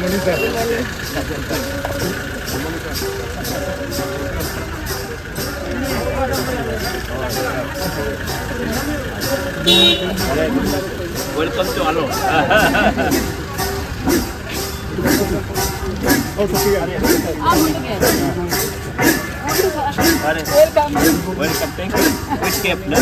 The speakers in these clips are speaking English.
Welcome to Alo. Welcome. Welcome. Thank you. Which kept no?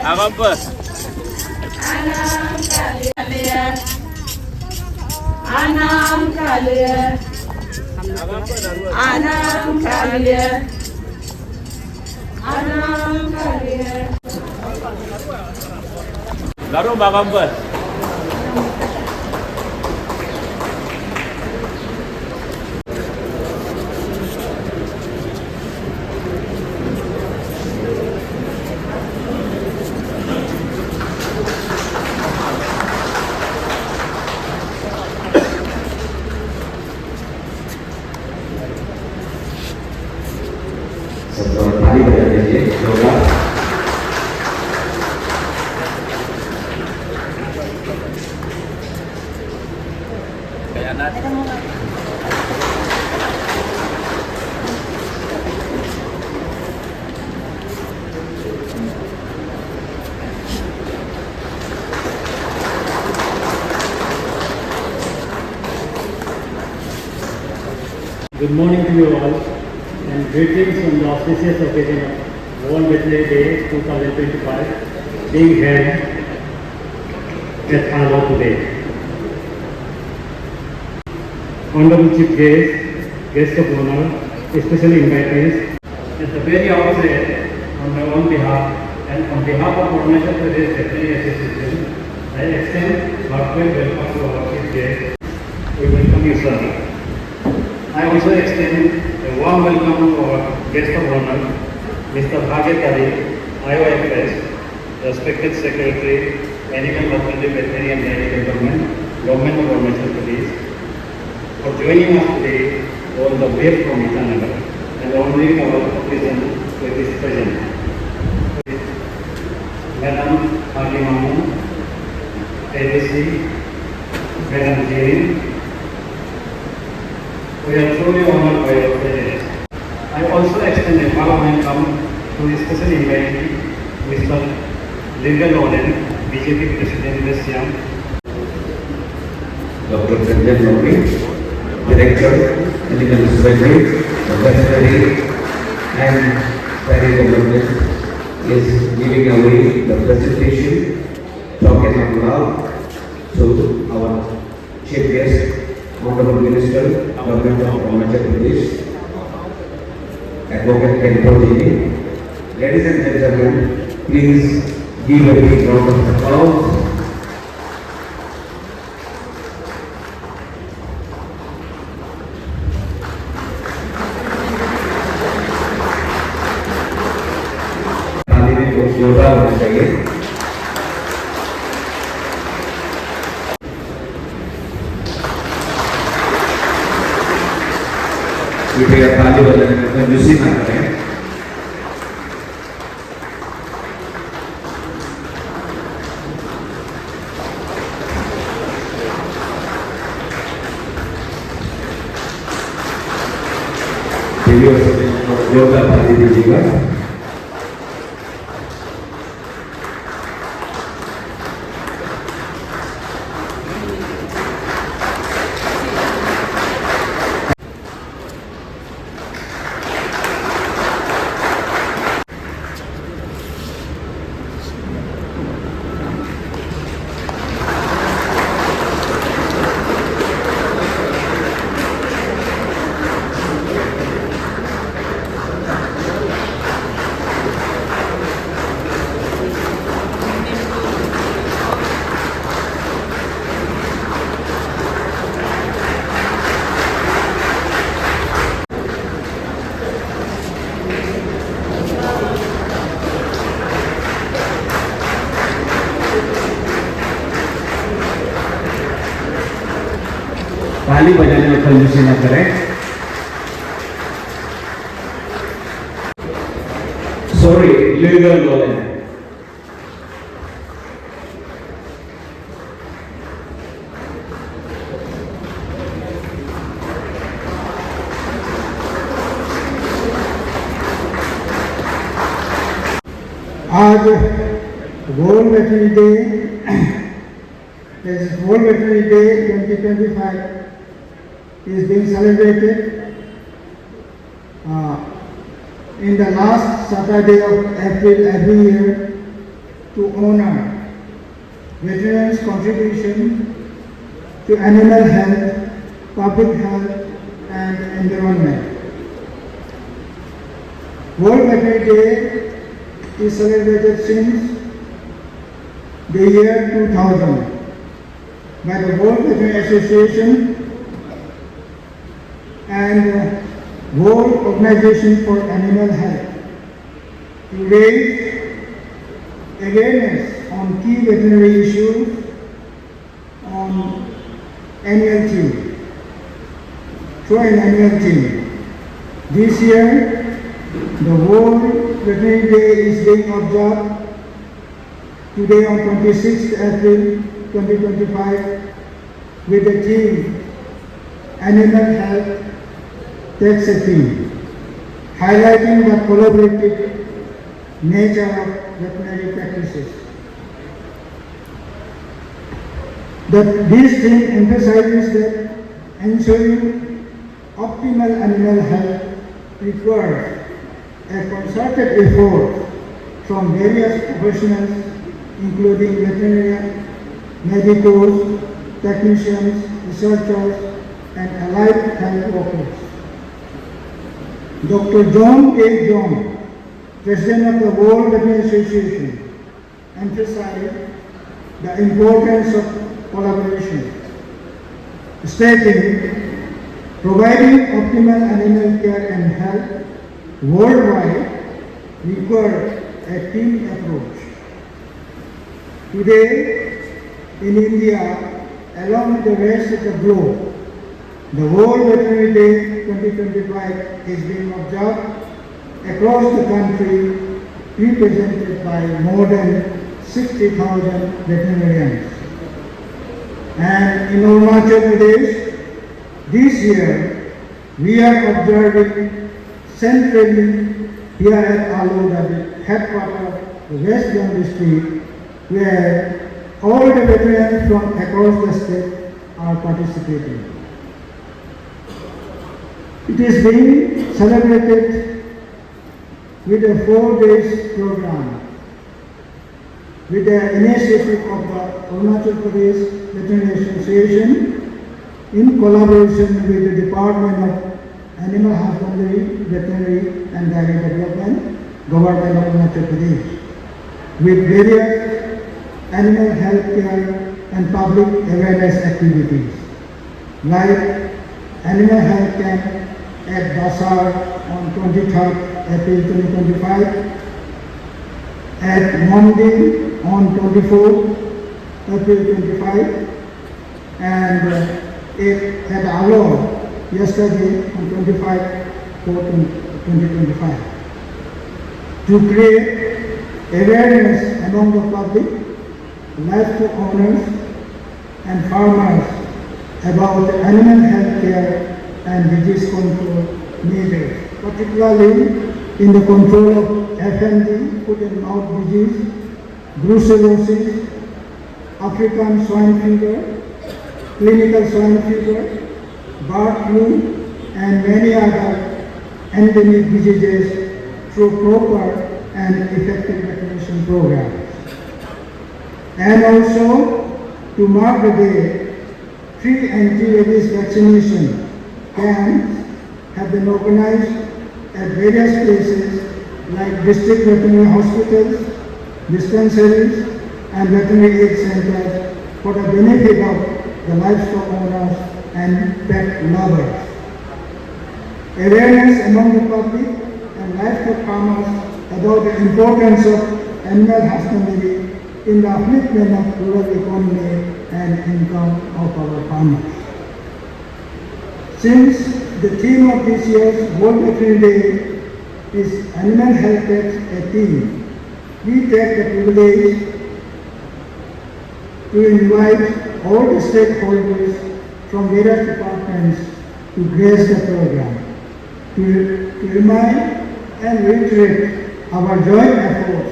Agam per. Anam kalian. Anam kalian. Anam kalian. Lalu agam per. Tadi berada di Yoga. Kayanat. Good morning to you all and greetings on the auspicious occasion of World Veterinary Day 2025 being held at Alo today. Honorable Chief Guest, Guest of Honor, especially invitees, at the very outset, on my own behalf and on behalf of Arunachal Pradesh Veterinary Association, I extend heartfelt welcome to our Chief Guest. We welcome you, sir. I also extend a warm welcome to our guest of honor, Mr. Bhaget Ali, IOFS, respected Secretary, Animal Husbandry, Veterinary and Dairy Development, Government of Arunachal Pradesh, for joining us today all the way from Itanagar and honoring our occasion with this present. Madam Hakimamu, ADC, Madam Jirin, we are truly honored by your presence. I also extend a warm welcome to the special invitee, Mr. Linda Loden, BJP President West Siam. Dr. Sanjay Nori, Director, Animal Husbandry, Veterinary and Dairy Development, is giving away the presentation, token of love to our Chief Guest, Honorable Minister, Government of Arunachal Pradesh, Advocate Ken Prodini. Ladies and gentlemen, please give a big round of applause. ताली में बहुत जोरदार होना चाहिए. कृपया ताली बजाने में कंजूसी ना करें. जोरदार ताली दीजिएगा. ताली बजाने में कंजूसी न करें। Sorry, legal knowledge. आज world veterinary day, World Veterinary Day 2025 is being celebrated in the last Saturday of April every year to honor veterinarians' contribution to animal health, public health and environment. World Veterinary Day is celebrated since the year 2000 by the World Veterinary Association and World Organization for Animal Health to raise awareness on key veterinary issues on annual theme. So an annual theme. This year, the World Veterinary Day is being observed today on 26th April 2025 with the theme Animal Health Takes a Theme, highlighting the collaborative nature of veterinary practices. This theme emphasizes that ensuring optimal animal health requires a concerted effort from various professionals including veterinarians, medicos, technicians, researchers, and allied health workers. Dr. John A. John, President of the World Veterinary Association, emphasized the importance of collaboration, stating, providing optimal animal care and health worldwide requires a team approach. Today, in India, along with the rest of the globe, the World Veterinary Day 2025 is being observed across the country, represented by more than 60,000 veterinarians. And in Arunachal Pradesh, this year, we are observing centrally here at Alodha, the headquarters of the West Bengal district, where all the veterans from across the state are participating. It is being celebrated with a 4-day program with the initiative of the Arunachal Pradesh Veterinary Association in collaboration with the Department of Animal Husbandry, Veterinary and Dairy Development, Government of Arunachal Pradesh, with various animal health care and public awareness activities like animal health camp at Basar on 23rd April 2025, at Mondi on 24th April 25, and at Alor yesterday on 25th 2025, to create awareness among the public, livestock owners and farmers about animal health care and disease control measures, particularly in the control of FMD, foot and mouth disease, brucellosis, African swine fever, clinical swine fever, bird flu, and many other endemic diseases through proper and effective vaccination programs. And also, to mark the day, 3 anti-rabies vaccination camps have been organized at various places like district veterinary hospitals, dispensaries, and veterinary aid centers for the benefit of the livestock owners and pet lovers. Awareness among the public and livestock farmers about the importance of animal husbandry in the upliftment of rural economy and income of our farmers. Since the theme of this year's World Veterinary Day is Animal Health as a Theme, we take the privilege to invite all the stakeholders from various departments to grace the program, to remind and reiterate our joint efforts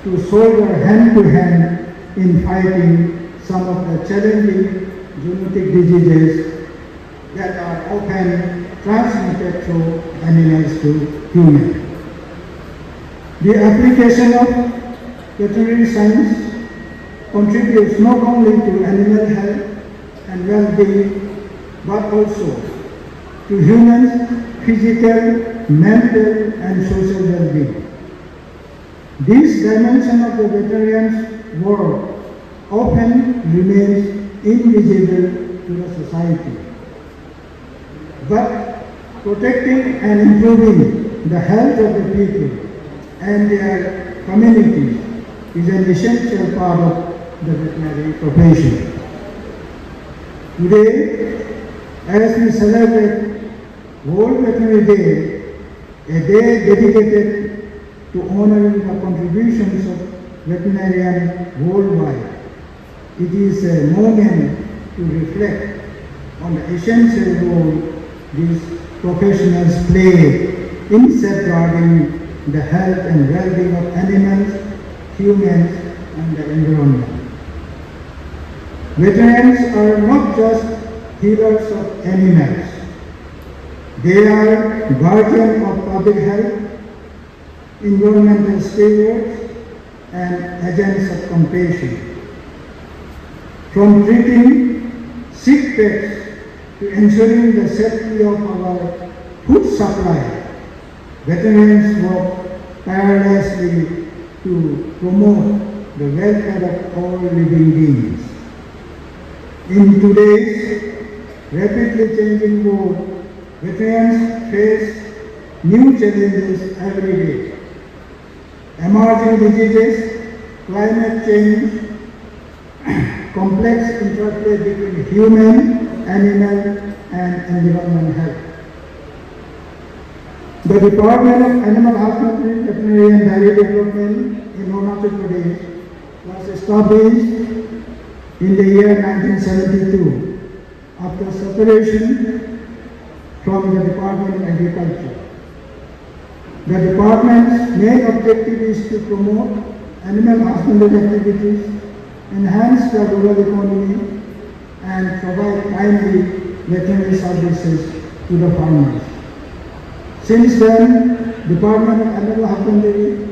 to shoulder hand to hand in fighting some of the challenging zoonotic diseases that are often transmitted through animals to humans. The application of veterinary science contributes not only to animal health and well-being, but also to humans' physical, mental, and social well-being. This dimension of the veterinarian's work often remains invisible to the society. But protecting and improving the health of the people and their communities is an essential part of the veterinary profession. Today, as we celebrate World Veterinary Day, a day dedicated to honoring the contributions of veterinarians worldwide, it is a moment to reflect on the essential role these professionals play in safeguarding the health and well-being of animals, humans, and the environment. Veterinarians are not just healers of animals. They are guardians of public health, environmental stewards, and agents of compassion. From treating sick pets to ensuring the safety of our food supply, veterinarians work tirelessly to promote the welfare of all living beings. In today's rapidly changing world, veterinarians face new challenges every day. Emerging diseases, climate change, complex interplay between human, animal, and environmental health. The Department of Animal Husbandry, Veterinary and Dairy Development in Arunachal Pradesh was established in the year 1972 after separation from the Department of Agriculture. The department's main objective is to promote animal husbandry activities, enhance the rural economy, and provide timely veterinary services to the farmers. Since then, Department of Animal Husbandry,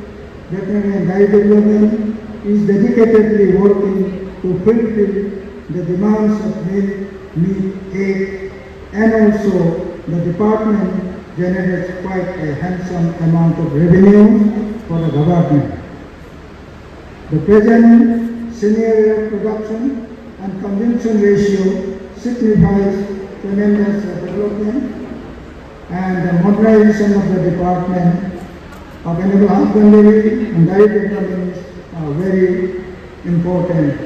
Veterinary and Dairy Development is dedicatedly working to fulfill the demands of milk, meat, egg, and also the department generates quite a handsome amount of revenue for the government. The present scenario of production and consumption ratio signifies tremendous development, and the modernization of the Department of Animal Husbandry and Dairy Development are very important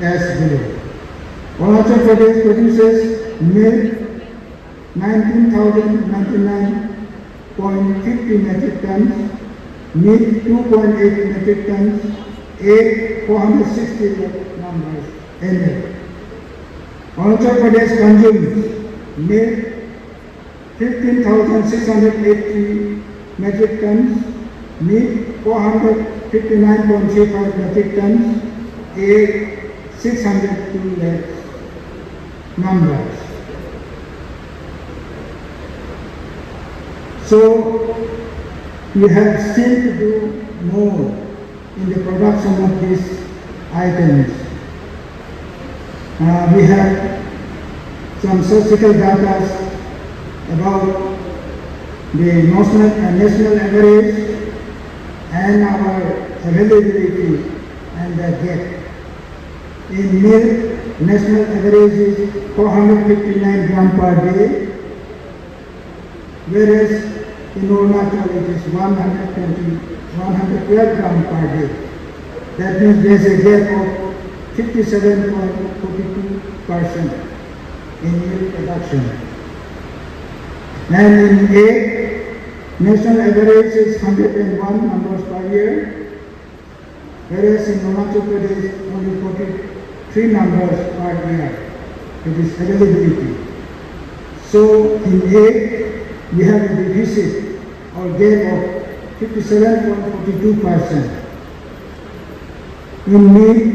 as below. Arunachal Pradesh produces milk 19,099.50 metric tons, meat 2.8 metric tons, egg 460 numbers annually. Arunachal Pradesh consumes milk 15,680 metric tons, meat 459.35 metric tons, egg 602 lakh numbers. So we have still to do more in the production of these items. We have some statistical data about the national average and our availability and the gap. In milk, national average is 459 gram per day, whereas in Arunachal it is 112 gram per day. That means there is a gap of 57.42%. in milk production. And in egg, national average is 101 numbers per year, whereas in Arunachal Pradesh only 43 numbers per year. It is availability. So in egg, we have a deficit or gap of 57.42%. In meat,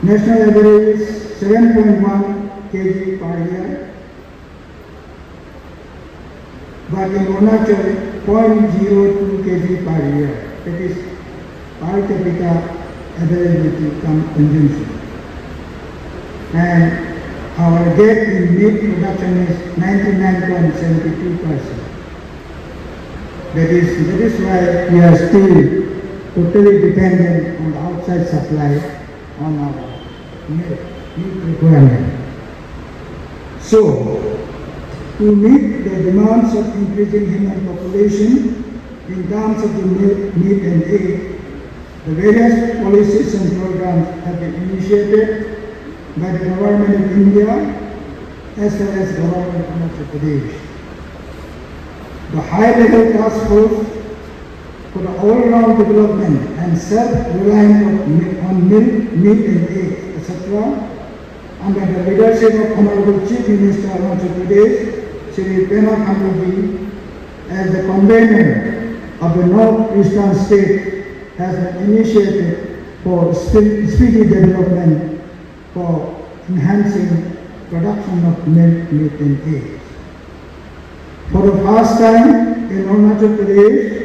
national average is 7.1 kg per year, but in Arunachal 0.02 kg per year. That is per capita availability consumption. And our gap in meat production is 99.72%. That is why we are still totally dependent on the outside supply on our meat requirement. So, to meet the demands of increasing human population in terms of the meat and egg, the various policies and programs have been initiated by the government of India as well as government of Arunachal Pradesh. The high-level task force for the all-round development and self-reliance on milk, meat and eggs, etc., under the leadership of Honorable Chief Minister of Arunachal Pradesh, Shri Pema Khandu, as the convener of the North-Eastern State, has been initiated for speedy development for enhancing production of milk, meat and eggs. For the first time in Arunachal Pradesh,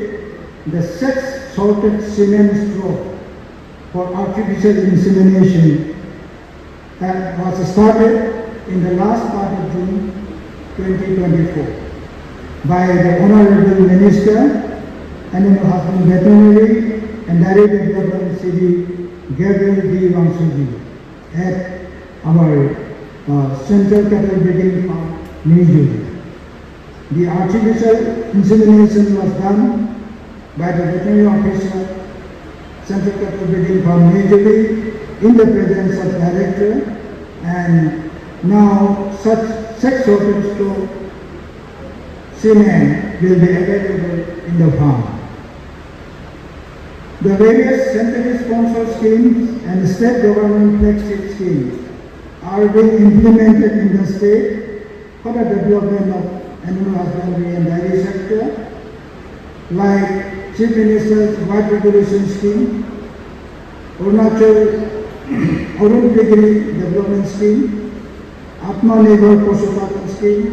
the sex-sorted semen straw for artificial insemination was started in the last part of June 2024 by the Honorable Minister, Animal Husband Veterinary and Dairy Development City Gabriel D. Wangsuji at our Central Cattle Breeding Farm, New Jersey. The artificial insemination was done by the veterinary officer, Central Cattle Breeding Farm, New Jersey, in the presence of the director, and now such sex-sorted straw semen will be available in the farm. The various centrally sponsored schemes and state government flagship schemes are being implemented in the state for the development of animal husbandry and dairy sector, like Chief Minister's White Regulation Scheme, Arunachal Arun Degree Development Scheme, Atmanirbhar Pasupatan Scheme,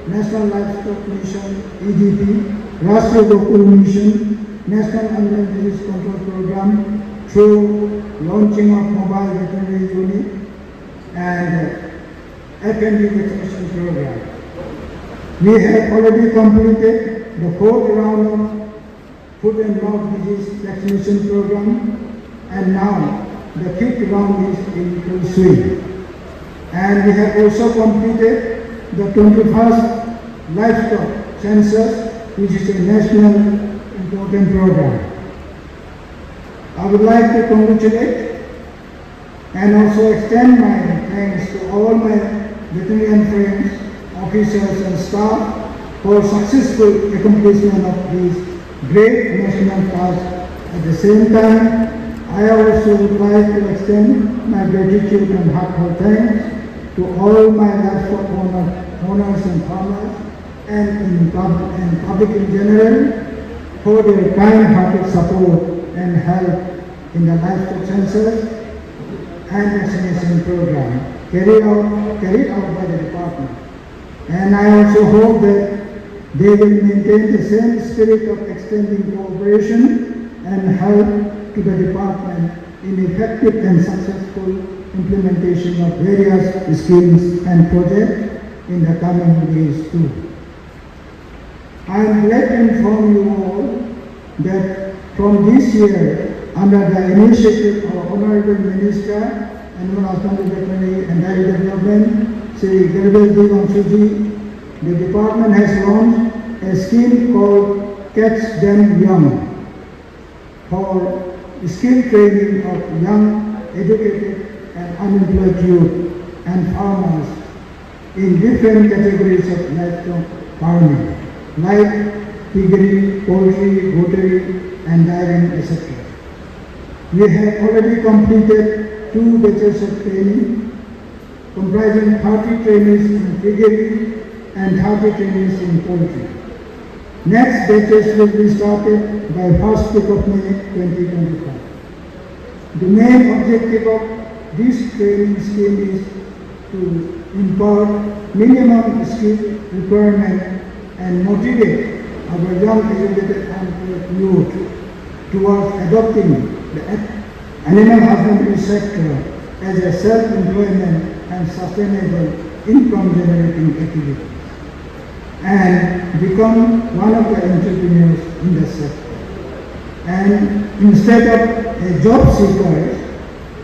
National Livestock Mission (EDP), Rashtriya Gokul Mission, National Animal Disease Control Program through launching of mobile veterinary unit and FND vaccination program. We have already completed the fourth round of foot and mouth disease vaccination program, and now the fifth round is in full swing. And we have also completed the 21st livestock census, which is a national important program. I would like to congratulate and also extend my thanks to all my veterinarian friends, officers and staff for successful accomplishment of these great national tasks. At the same time, I also would like to extend my gratitude and heartfelt thanks to all my livestock owners and farmers and public in general for their kind-hearted support and help in the livestock census and vaccination program carried out by the department. And I also hope that they will maintain the same spirit of extending cooperation and help to the department in effective and successful implementation of various schemes and projects in the coming days too. I am glad to inform you all that from this year, under the initiative of Honorable Minister, Animal Husbandry, Veterinary and Dairy Development, Shri Gabriel D. Wangsuji, the department has launched a scheme called Catch Them Young for skill training of young, educated and unemployed youth and farmers in different categories of livestock farming, like piggery, poultry, goatry, and dairying, etc. We have already completed 2 batches of training, comprising 30 trainees in piggery and 30 trainees in poultry. Next batches will be started by first week of May 2025. The main objective of this training scheme is to impart minimum skill requirement and motivate our young educated youth towards adopting the animal husbandry sector as a self-employment and sustainable income-generating activity, and become one of the entrepreneurs in the sector. And instead of a job seeker,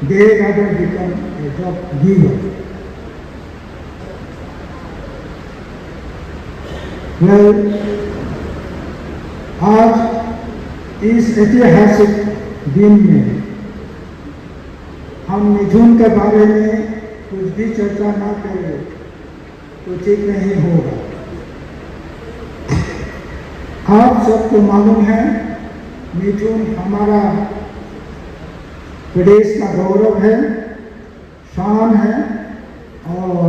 they rather become a job giver. Well, आज इस ऐतिहासिक दिन में हम मिथुन के बारे में कुछ भी चर्चा ना करें तो ठीक नहीं होगा। आप सबको मालूम है, मिथुन हमारा प्रदेश का गौरव है, शान है, और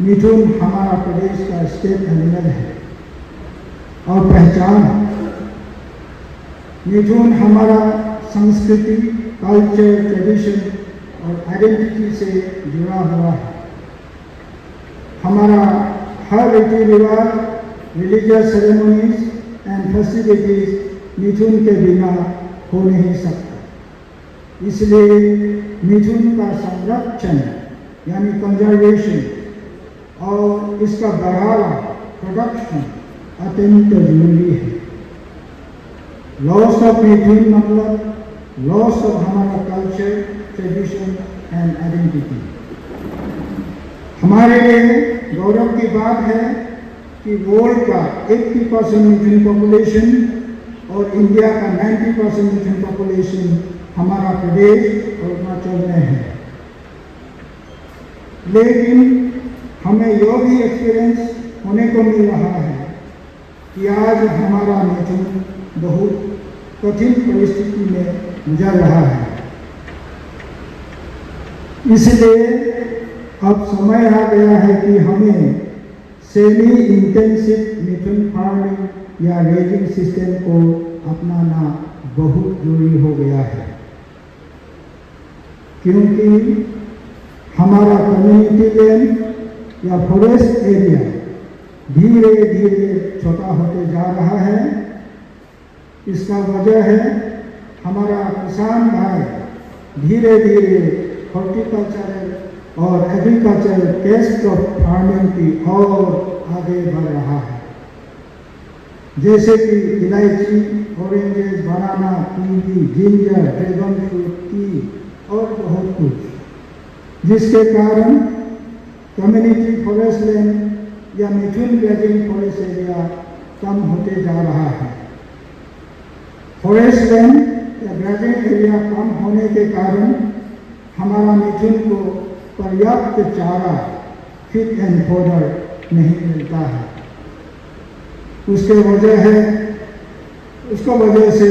मिथुन हमारा प्रदेश का स्टेट एनिमल है और पहचान है। मिथुन हमारा संस्कृति, कल्चर, ट्रेडिशन और आइडेंटिटी से जुड़ा हुआ है। हमारा हर रीति रिवाज, रिलीजियस सेरेमनीज एंड फेस्टिविटीज मिथुन के बिना हो नहीं सकता। इसलिए मिथुन का संरक्षण यानी कंजर्वेशन और इसका बढ़ावा, प्रोडक्शन अत्यंत जरूरी है। लॉस ऑफ मिथुन मतलब लॉस ऑफ हमारा कल्चर, ट्रेडिशन एंड आइडेंटिटी। हमारे लिए गौरव की बात है कि वर्ल्ड का 80% मिथुन पॉपुलेशन और इंडिया का 90% मिथुन पॉपुलेशन हमारा प्रदेश और अरुणाचल में है। लेकिन हमें यह भी एक्सपीरियंस होने को मिल रहा है कि आज हमारा मिथुन बहुत कठिन परिस्थिति में गुजर रहा है। इसलिए अब समय आ गया है कि हमें सेमी इंटेंसिव मिथुन फार्मिंग या रेजिंग सिस्टम को अपनाना बहुत जरूरी हो गया है, क्योंकि हमारा कम्युनिटी लैंड या फॉरेस्ट एरिया धीरे धीरे छोटा होते जा रहा है। इसका वजह है हमारा किसान भाई धीरे धीरे हॉर्टिकल्चरल और एग्रीकल्चरल केस्ट ऑफ फार्मिंग की और आगे बढ़ रहा है, जैसे कि इलायची, oranges, banana, kiwi, ginger, dragon fruit, tea और बहुत कुछ, जिसके कारण कम्युनिटी फॉरेस्ट लैंड या मिथुन ग्रेजिंग फॉरेस्ट एरिया कम होते जा रहा है। फॉरेस्ट लैंड या ग्रेजिंग एरिया कम होने के कारण हमारा मिथुन को पर्याप्त चारा, फीड एंड फोडर नहीं मिलता है। उसके वजह से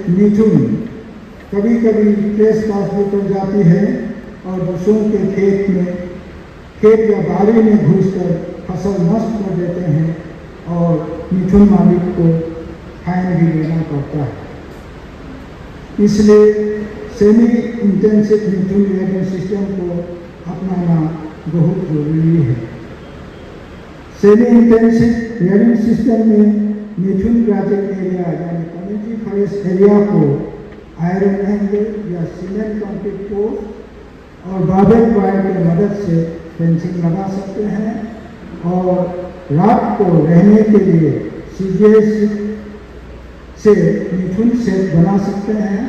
मिथुन कभी कभी केस पास भी कर जाती है और दूसरों के खेत या बाड़ी में घुसकर फसल नष्ट कर देते हैं और मिथुन मालिक को फाइन भी देना पड़ता है। इसलिए सेमी इंटेंसिव मिथुन रेजिंग सिस्टम को अपनाना बहुत जरूरी है। सेमी इंटेंसिव रेजिंग सिस्टम में मिथुन ग्रेजिंग एरिया यानी कम्युनिटी फॉरेस्ट एरिया को आयरन एंगल या सीमेंट कंक्रीट पोस्ट और बार्बेड वायर की मदद से फेंसिंग लगा सकते हैं और रात को रहने के लिए सीजीएस से मिथुन सेट बना सकते हैं।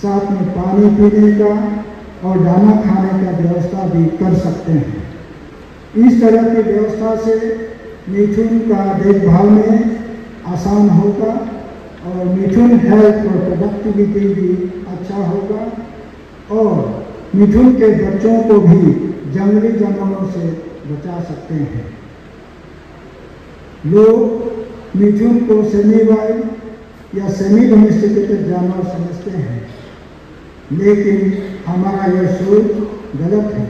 साथ में पानी पीने का और दाना खाने का व्यवस्था भी कर सकते हैं। इस तरह की व्यवस्था से मिथुन का देखभाल में आसान होगा और मिथुन हेल्थ और प्रोडक्टिविटी भी अच्छा होगा और मिथुन के बच्चों को भी जंगली जानवरों से बचा सकते हैं। लोग मिथुन को सेमी वाइल्ड या सेमी डोमेस्टिकेटेड जानवर समझते हैं, लेकिन हमारा यह सोच गलत है।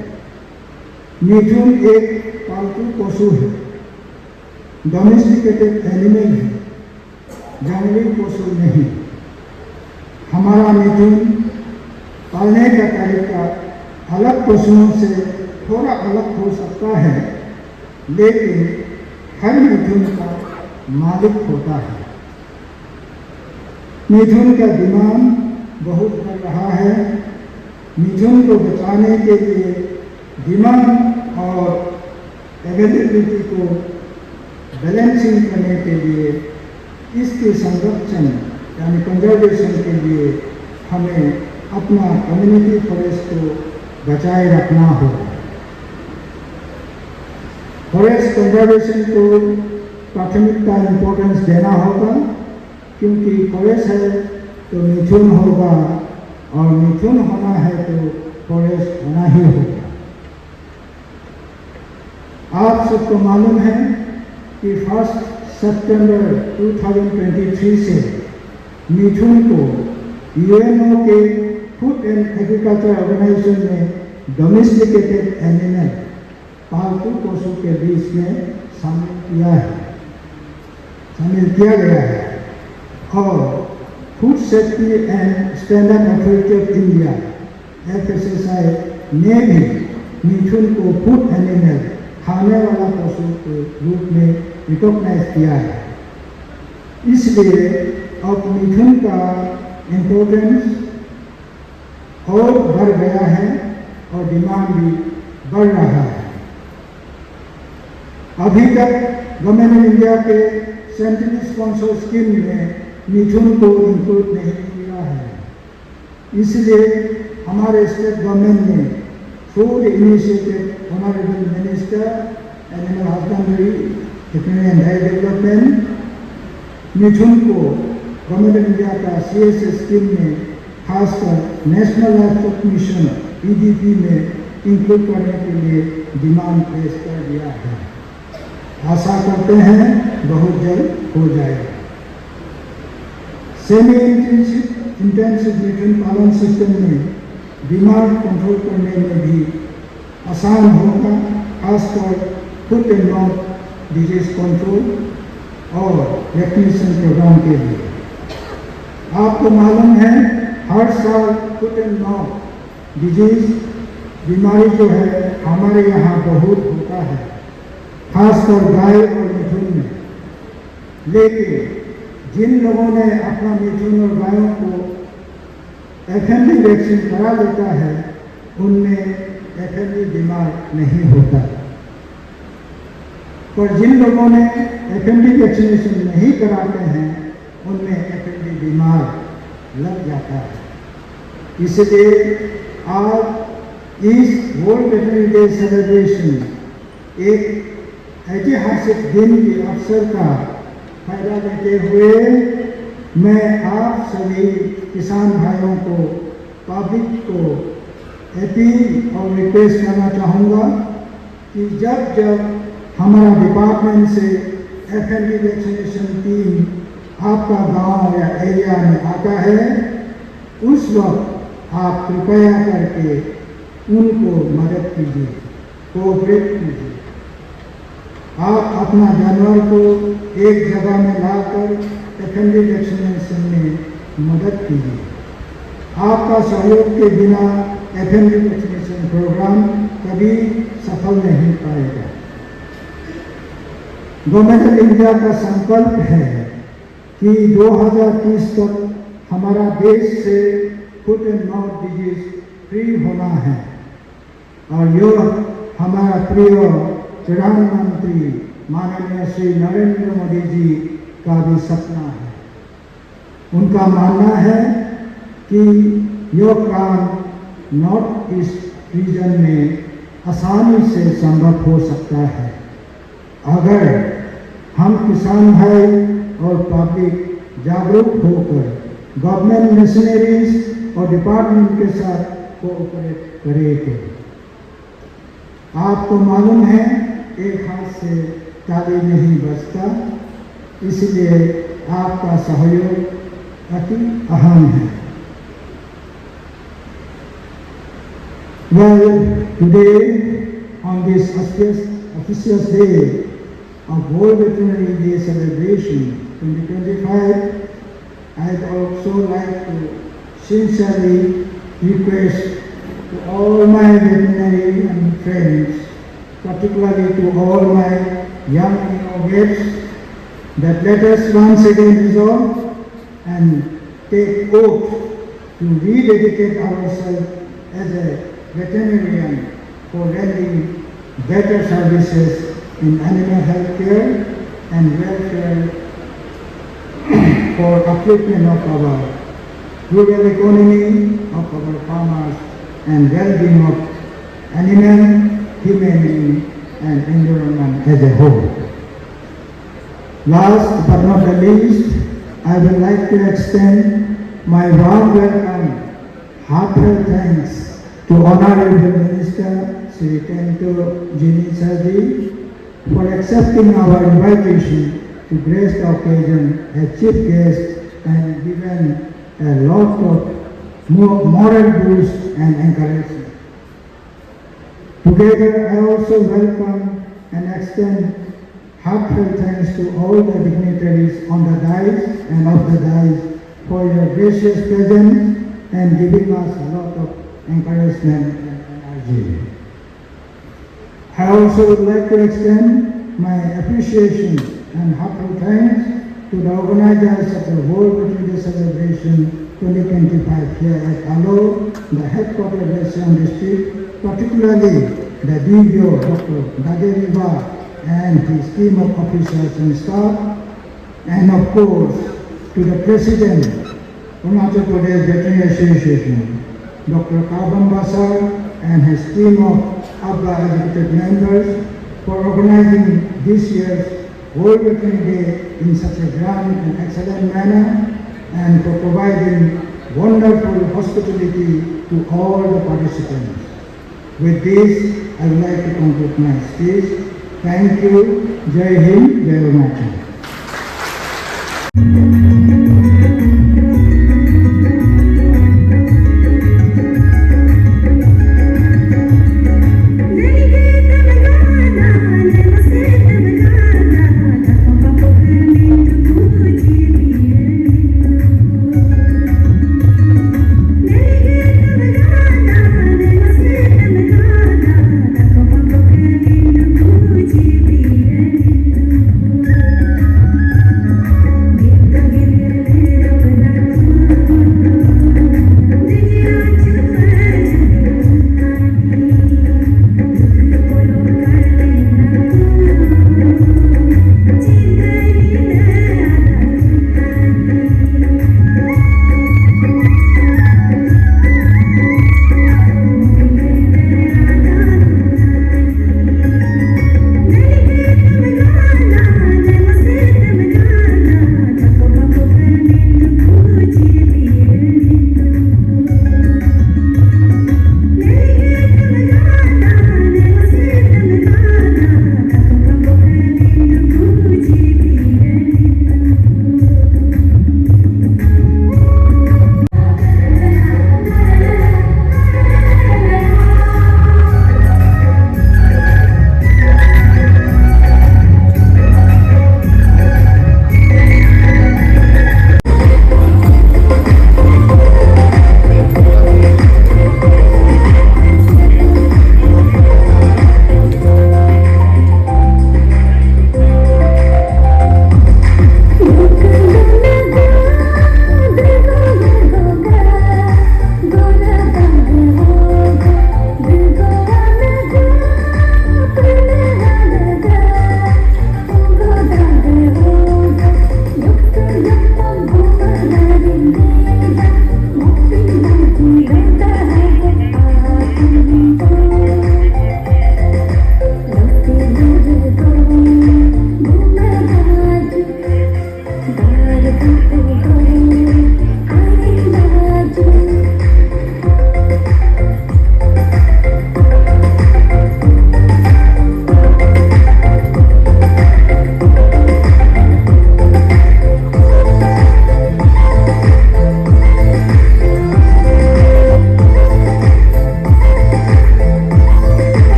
मिथुन एक पालतू पशु है, डोमेस्टिकेटेड एनिमल है, जंगली पशु नहीं। हमारा मिथुन पालने का तरीका अलग पशुओं से थोड़ा अलग हो सकता है, लेकिन हर मिथुन का मालिक होता है। मिथुन का डिमांड बहुत बढ़ रहा है। मिथुन को बचाने के लिए डिमांड और अवेलेबिलिटी को बैलेंसिंग करने के लिए इसके संरक्षण यानी कंजर्वेशन के लिए हमें अपना कम्युनिटी फॉरेस्ट को बचाए रखना होगा। फॉरेस्ट कंजर्वेशन को प्राथमिकता इम्पोर्टेंस देना होगा, क्योंकि फॉरेस्ट है तो मिथुन होगा और मिथुन होना है तो फॉरेस्ट होना ही होगा। आप सबको मालूम है कि 1 सितंबर 2023 से मिथुन को यूएनओ के फूड एंड एग्रीकल्चर ऑर्गेनाइजेशन में डोमेस्टिकेटेड एनिमल पालतू पशु के बीच में शामिल किया गया है और food safety and standard authority of India FSSAI ने भी मिथुन को फूड एनिमल खाने वाला पशु के रूप में रिकॉग्नाइज किया है। इसलिए अब मिथुन का इम्पोर्टेंस और बढ़ गया है और डिमांड भी बढ़ रहा है। अभी तक गवर्नमेंट ऑफ इंडिया के सेंट्रली स्पॉन्सर्ड स्कीम में मिथुन को इंक्लूड नहीं किया है, इसलिए हमारे स्टेट गवर्नमेंट ने food initiative honourable minister animal husbandry and development mithun को गवर्नमेंट ऑफ इंडिया का CSS स्कीम में खासकर नेशनल लाइवस्टॉक मिशन EDP में इंक्लूड करने के लिए डिमांड पेश कर दिया है। आशा करते हैं बहुत जल्द हो जाएगा। सेमी इंटेंसिव मिथुन पालन सिस्टम में डिमांड कंट्रोल करने में भी आसान होगा, खासकर foot and mouth disease control और वैक्सीनेशन प्रोग्राम के लिए। आपको मालूम है हर साल फुट एंड माउथ डिजीज बीमारी जो है हमारे यहाँ बहुत होता है, खासकर गाय और मिथुन में। लेकिन जिन लोगों ने अपना मिथुन और गायों को FMD वैक्सीन करा लेता है उनमें FMD बीमार नहीं होता, पर जिन लोगों ने FMD वैक्सीनेशन नहीं कराते हैं उनमें FMD बीमार लग जाता है। इसलिए आज इस वर्ल्ड वेटरनरी डे सेलिब्रेशन एक ऐतिहासिक दिन के अवसर का फायदा लेते हुए मैं आप सभी किसान भाइयों को, पब्लिक को अपील और रिक्वेस्ट करना चाहूँगा कि जब हमारा डिपार्टमेंट से FMD वैक्सीनेशन टीम आपका गांव या एरिया में आता है, उस वक्त आप कृपया करके उनको मदद कीजिए, कोऑपरेट कीजिए। आप अपना जानवर को एक जगह में लाकर FMD वैक्सीनेशन में मदद कीजिए। आपका सहयोग के बिना FMD वैक्सीनेशन प्रोग्राम कभी सफल नहीं पाएगा। गवर्नमेंट ऑफ इंडिया का संकल्प है कि 2030 तक हमारा देश से foot and mouth disease free होना है और यह हमारा प्रिय प्रधानमंत्री माननीय श्री नरेंद्र मोदी जी का भी सपना है। उनका मानना है कि यह काम नॉर्थ ईस्ट रीजन में आसानी से संभव हो सकता है अगर हम किसान भाई और पब्लिक जागरूक होकर गवर्नमेंट मिशनरीज और डिपार्टमेंट के साथ कोऑपरेट करेंगे। आपको मालूम है एक हाथ से ताली नहीं बजता, इसलिए आपका सहयोग अति अहम है। Well, today on this auspicious day of World Veterinary Day celebration 2025, I'd also like to sincerely request to all my veterinary and friends, particularly to all my young innovators, that let us once again resolve and take oath to rededicate ourselves as a veterinarian for rendering better services in animal health care and welfare for upliftment of our rural economy, of our farmers, and well-being of animal, humanity, and environment as a whole. Last but not the least, I would like to extend my warm welcome, heartfelt thanks to Honorable Minister Sri Tento Jini Sarji for accepting our invitation to grace the occasion as chief guest and given a lot of moral boost and encouragement. Together, I also welcome and extend heartfelt thanks to all the dignitaries on the dais and off the dais for your gracious presence and giving us a lot of encouragement and energy. I also would like to extend my appreciation and heartfelt thanks to the organizers of the World Veterinary Day Celebration 2025 here at Alo, the headquarters of Western District, particularly the DVO, Dr. Dageriva, and his team of officers and staff, and of course to the President, Arunachal Pradesh Veterinary Association, Dr. Kaban Basar, and his team of ABBA executive members for organizing this year's World Veterinary Day in such a grand and excellent manner, and for providing wonderful hospitality to all the participants. With this, I would like to conclude my speech. Thank you. Jai Hind, Jai Arunachal.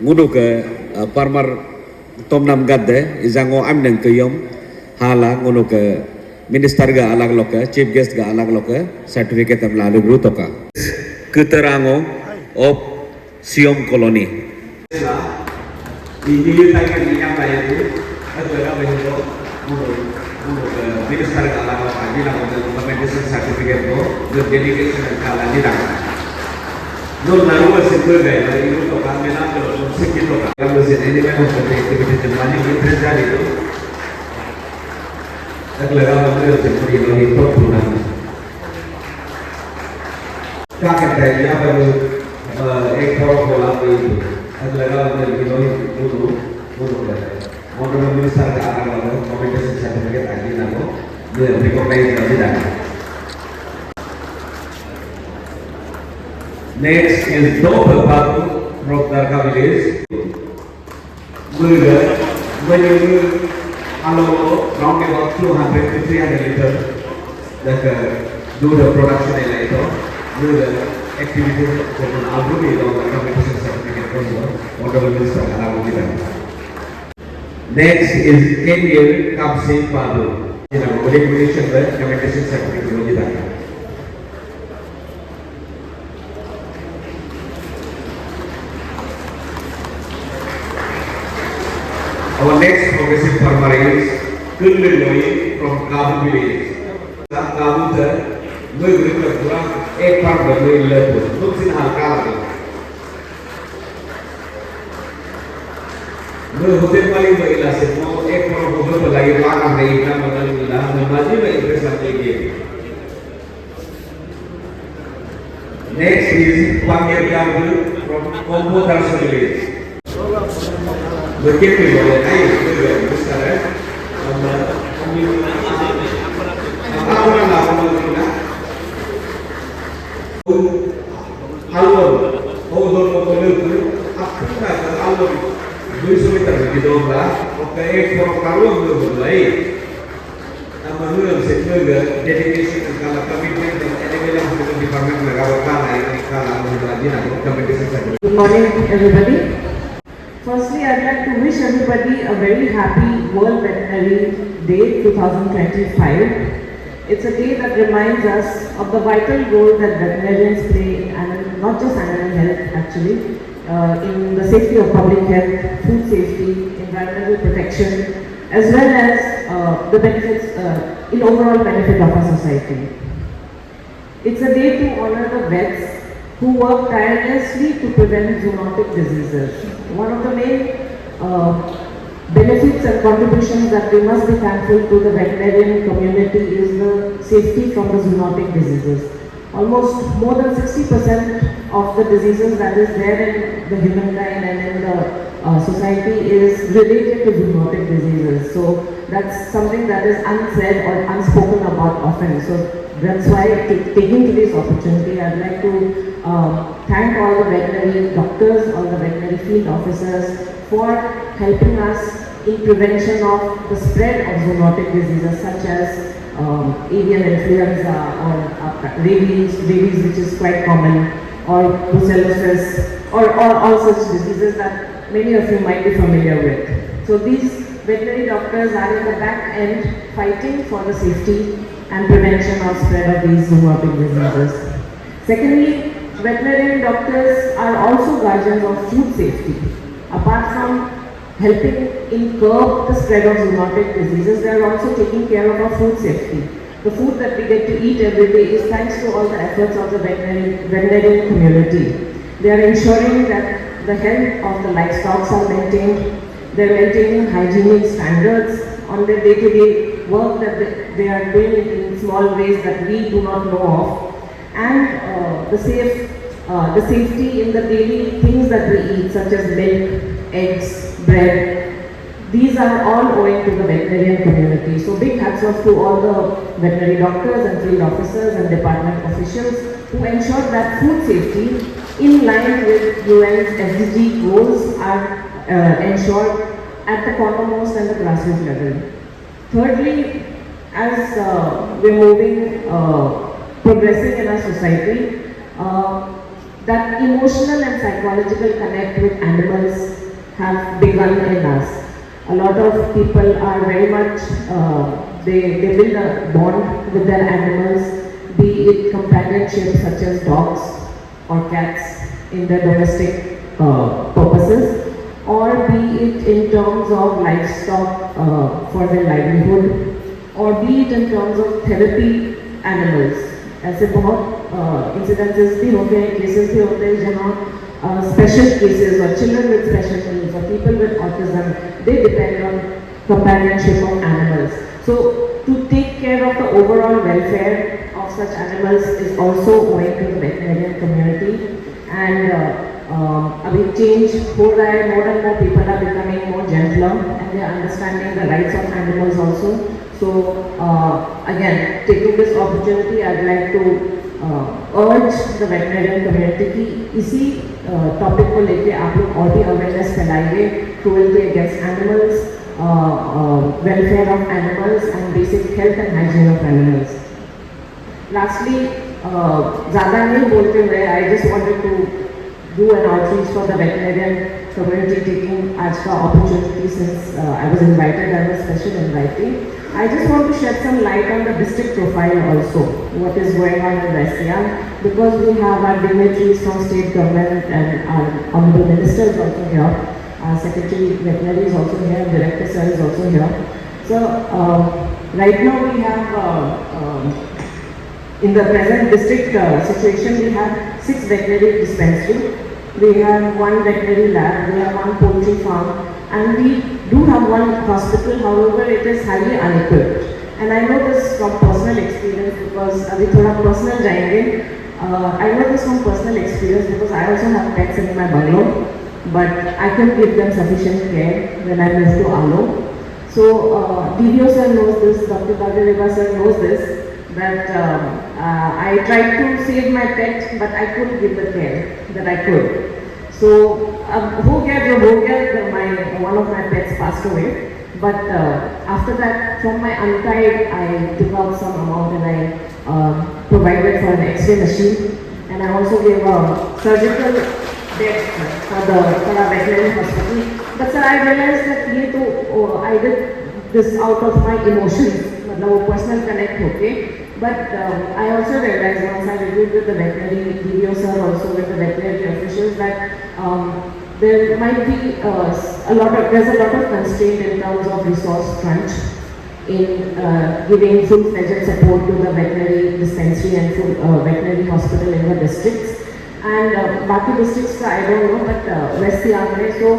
Ngunu ke farmer Tomnam Gadde, Izango Amneng Kuyom, Hala ngunu ke Minister ga alag loka, Chief Guest ga alag loka, certificate of lalu brutoka. Keterango of Siom Colony. Ini tanya yang lain itu, adalah bahwa Minister ga alag loka, ini nama implementation certificate itu, the dedication and kala di dalam. Nol lalu masih bergaya, itu toka menang kalau sedikit toka. Kalau sedikit ini memang aktiviti jemaah ini terjadi itu. Adalah orang seperti ini perpuluhan. Kakek saya baru ekor bola itu. Adalah orang ini dulu. Orang besar ke arah lalu, komunitas sertifikat lagi lalu, dia recognize tidak. Next is Dopa Babu from Darga village. Around about 200 to 300 liters that do the production later, do the activities that will already on the competition certificate whatever Minister Next is Kenyan Kapsin Padu. Recognition the competition certificate. Our next progressive farmer is Kuliloi from Kabu village. Kabu sir, we will have a farm that we learn. Looks in Halkala. We hotel wali mahila se mo ek farm hotel balai lag nahi na magal mila namazi mein interest aapke. Next is Pangir Kabu from Kombo Darso village. Begitu boleh, ayo, besar ya. Apa nama kita? Alur, alur itu, apa nama alur? 200 meter begitu lah. Oke, ekspor kalung itu mulai. Nama itu sebenarnya dedication kalau commitment dan elemen untuk department merawat ini kalau lagi nak commitment. Good morning, everybody. Firstly, I'd like to wish everybody a very happy World Veterinary Day 2025. It's a day that reminds us of the vital role that veterinarians play in not just animal health actually, in the safety of public health, food safety, environmental protection, as well as the benefits, in overall benefit of our society. It's a day to honor the vets who work tirelessly to prevent zoonotic diseases. One of the main benefits and contributions that we must be thankful to the veterinarian community is the safety from the zoonotic diseases. Almost more than 60% of the diseases that is there in the humankind and in the society is related to zoonotic diseases. So that's something that is unsaid or unspoken about often. So that's why taking today's opportunity, I'd like to thank all the veterinary doctors, all the veterinary field officers for helping us in prevention of the spread of zoonotic diseases such as avian influenza or rabies which is quite common, or brucellosis, or all such diseases that many of you might be familiar with. So these veterinary doctors are in the back end fighting for the safety and prevention of spread of these zoonotic diseases. Secondly, veterinarian doctors are also guardians of food safety. Apart from helping in curb the spread of zoonotic diseases, they are also taking care of our food safety. The food that we get to eat every day is thanks to all the efforts of the veterinarian community. They are ensuring that the health of the livestock are maintained. They are maintaining hygienic standards on their day-to-day work that they are doing in small ways that we do not know of. And the safety in the daily things that we eat, such as milk, eggs, bread. These are all owing to the veterinarian community. So big hats off to all the veterinary doctors and field officers and department officials who ensure that food safety in line with UN's SDG goals are ensured at the foremost and the grassroots level. Thirdly, as we're moving, progressing in our society, that emotional and psychological connect with animals have begun in us. A lot of people are very much, they build a bond with their animals, be it companionship such as dogs or cats in their domestic purposes, or be it in terms of livestock for their livelihood, or be it in terms of therapy animals. ऐसे बहुत incidences भी होते हैं, cases भी होते हैं जहाँ special cases or children with special needs or people with autism, they depend on companionship of animals. So to take care of the overall welfare of such animals is also owing to the veterinarian community. And अभी change हो रहा है, more and more people are becoming more gentler and they are understanding the rights of animals also. So again, taking this opportunity, I'd like to urge the veterinarian community कि इसी topic को लेके आप लोग और भी awareness फैलाइए, cruelty against animals, welfare of animals and basic health and hygiene of animals. Lastly, ज़्यादा नहीं बोलते हुए, I just wanted to do an outreach for the veterinarian community, taking आज का opportunity since I was invited as a special invitee. I just want to shed some light on the district profile also, what is going on in West Siang, because we have our dignitaries from state government and our honorable minister is also here, our secretary veterinary is also here, director sir is also here. So right now we have in the present district situation, we have 6 veterinary dispensaries, we have 1 veterinary lab, we have 1 poultry farm, and we do have 1 hospital, however it is highly unequipped. And I know this from personal experience because अभी थोड़ा personal जाएंगे. I know this from personal experience because I also have pets in my bungalow, but I couldn't give them sufficient care when I moved to Alo. So DVO sir knows this, Dr. Bhagaveva sir knows this, that I tried to save my pet, but I couldn't give the care that I could. So अब हो गया जो हो गया, one of my pets passed away. But after that, from my untide, I took out some amount and I provided for an X-ray machine, and I also gave a surgical bed for our veterinary hospital. But sir, I realized that ये तो I did this out of my emotions, मतलब personal connect होके. But I also realized once I reviewed with the veterinary DVO sir, also with the veterinary officials, that there might be there's a lot of constraint in terms of resource crunch in giving full-fledged support to the veterinary dispensary and veterinary hospital in the districts. And बाकी districts I don't know, but West Siang में, so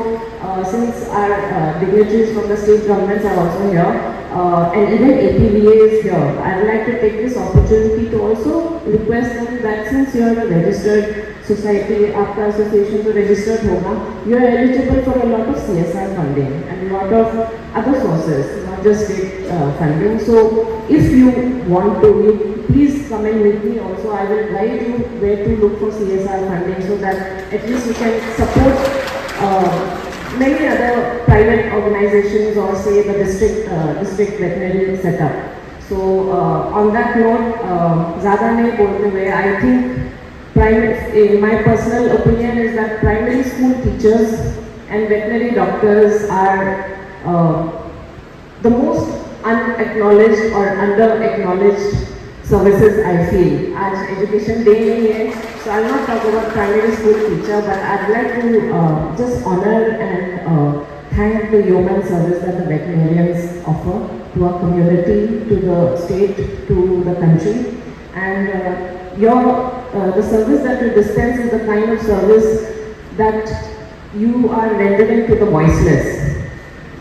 since our dignitaries from the state governments are also here, and even APVA is here, I would like to take this opportunity to also request them that since you are a registered society, आपका association तो registered होगा, you are eligible for a lot of CSR funding and a lot of other sources, not just state funding. So if you want to, you please come and meet me also. I will guide you where to look for CSR funding so that at least you can support many other private organizations or say the district veterinary setup. So on that note, ज़्यादा नहीं बोलते हुए, I think my personal opinion is that primary school teachers and veterinary doctors are the most unacknowledged or under-acknowledged services I feel. आज education day नहीं है, so I'll not talk about primary school teacher, but I'd like to just honor and thank the yeoman service that the veterinarians offer to our community, to the state, to the country. And the service that you dispense is the kind of service that you are rendering to the voiceless.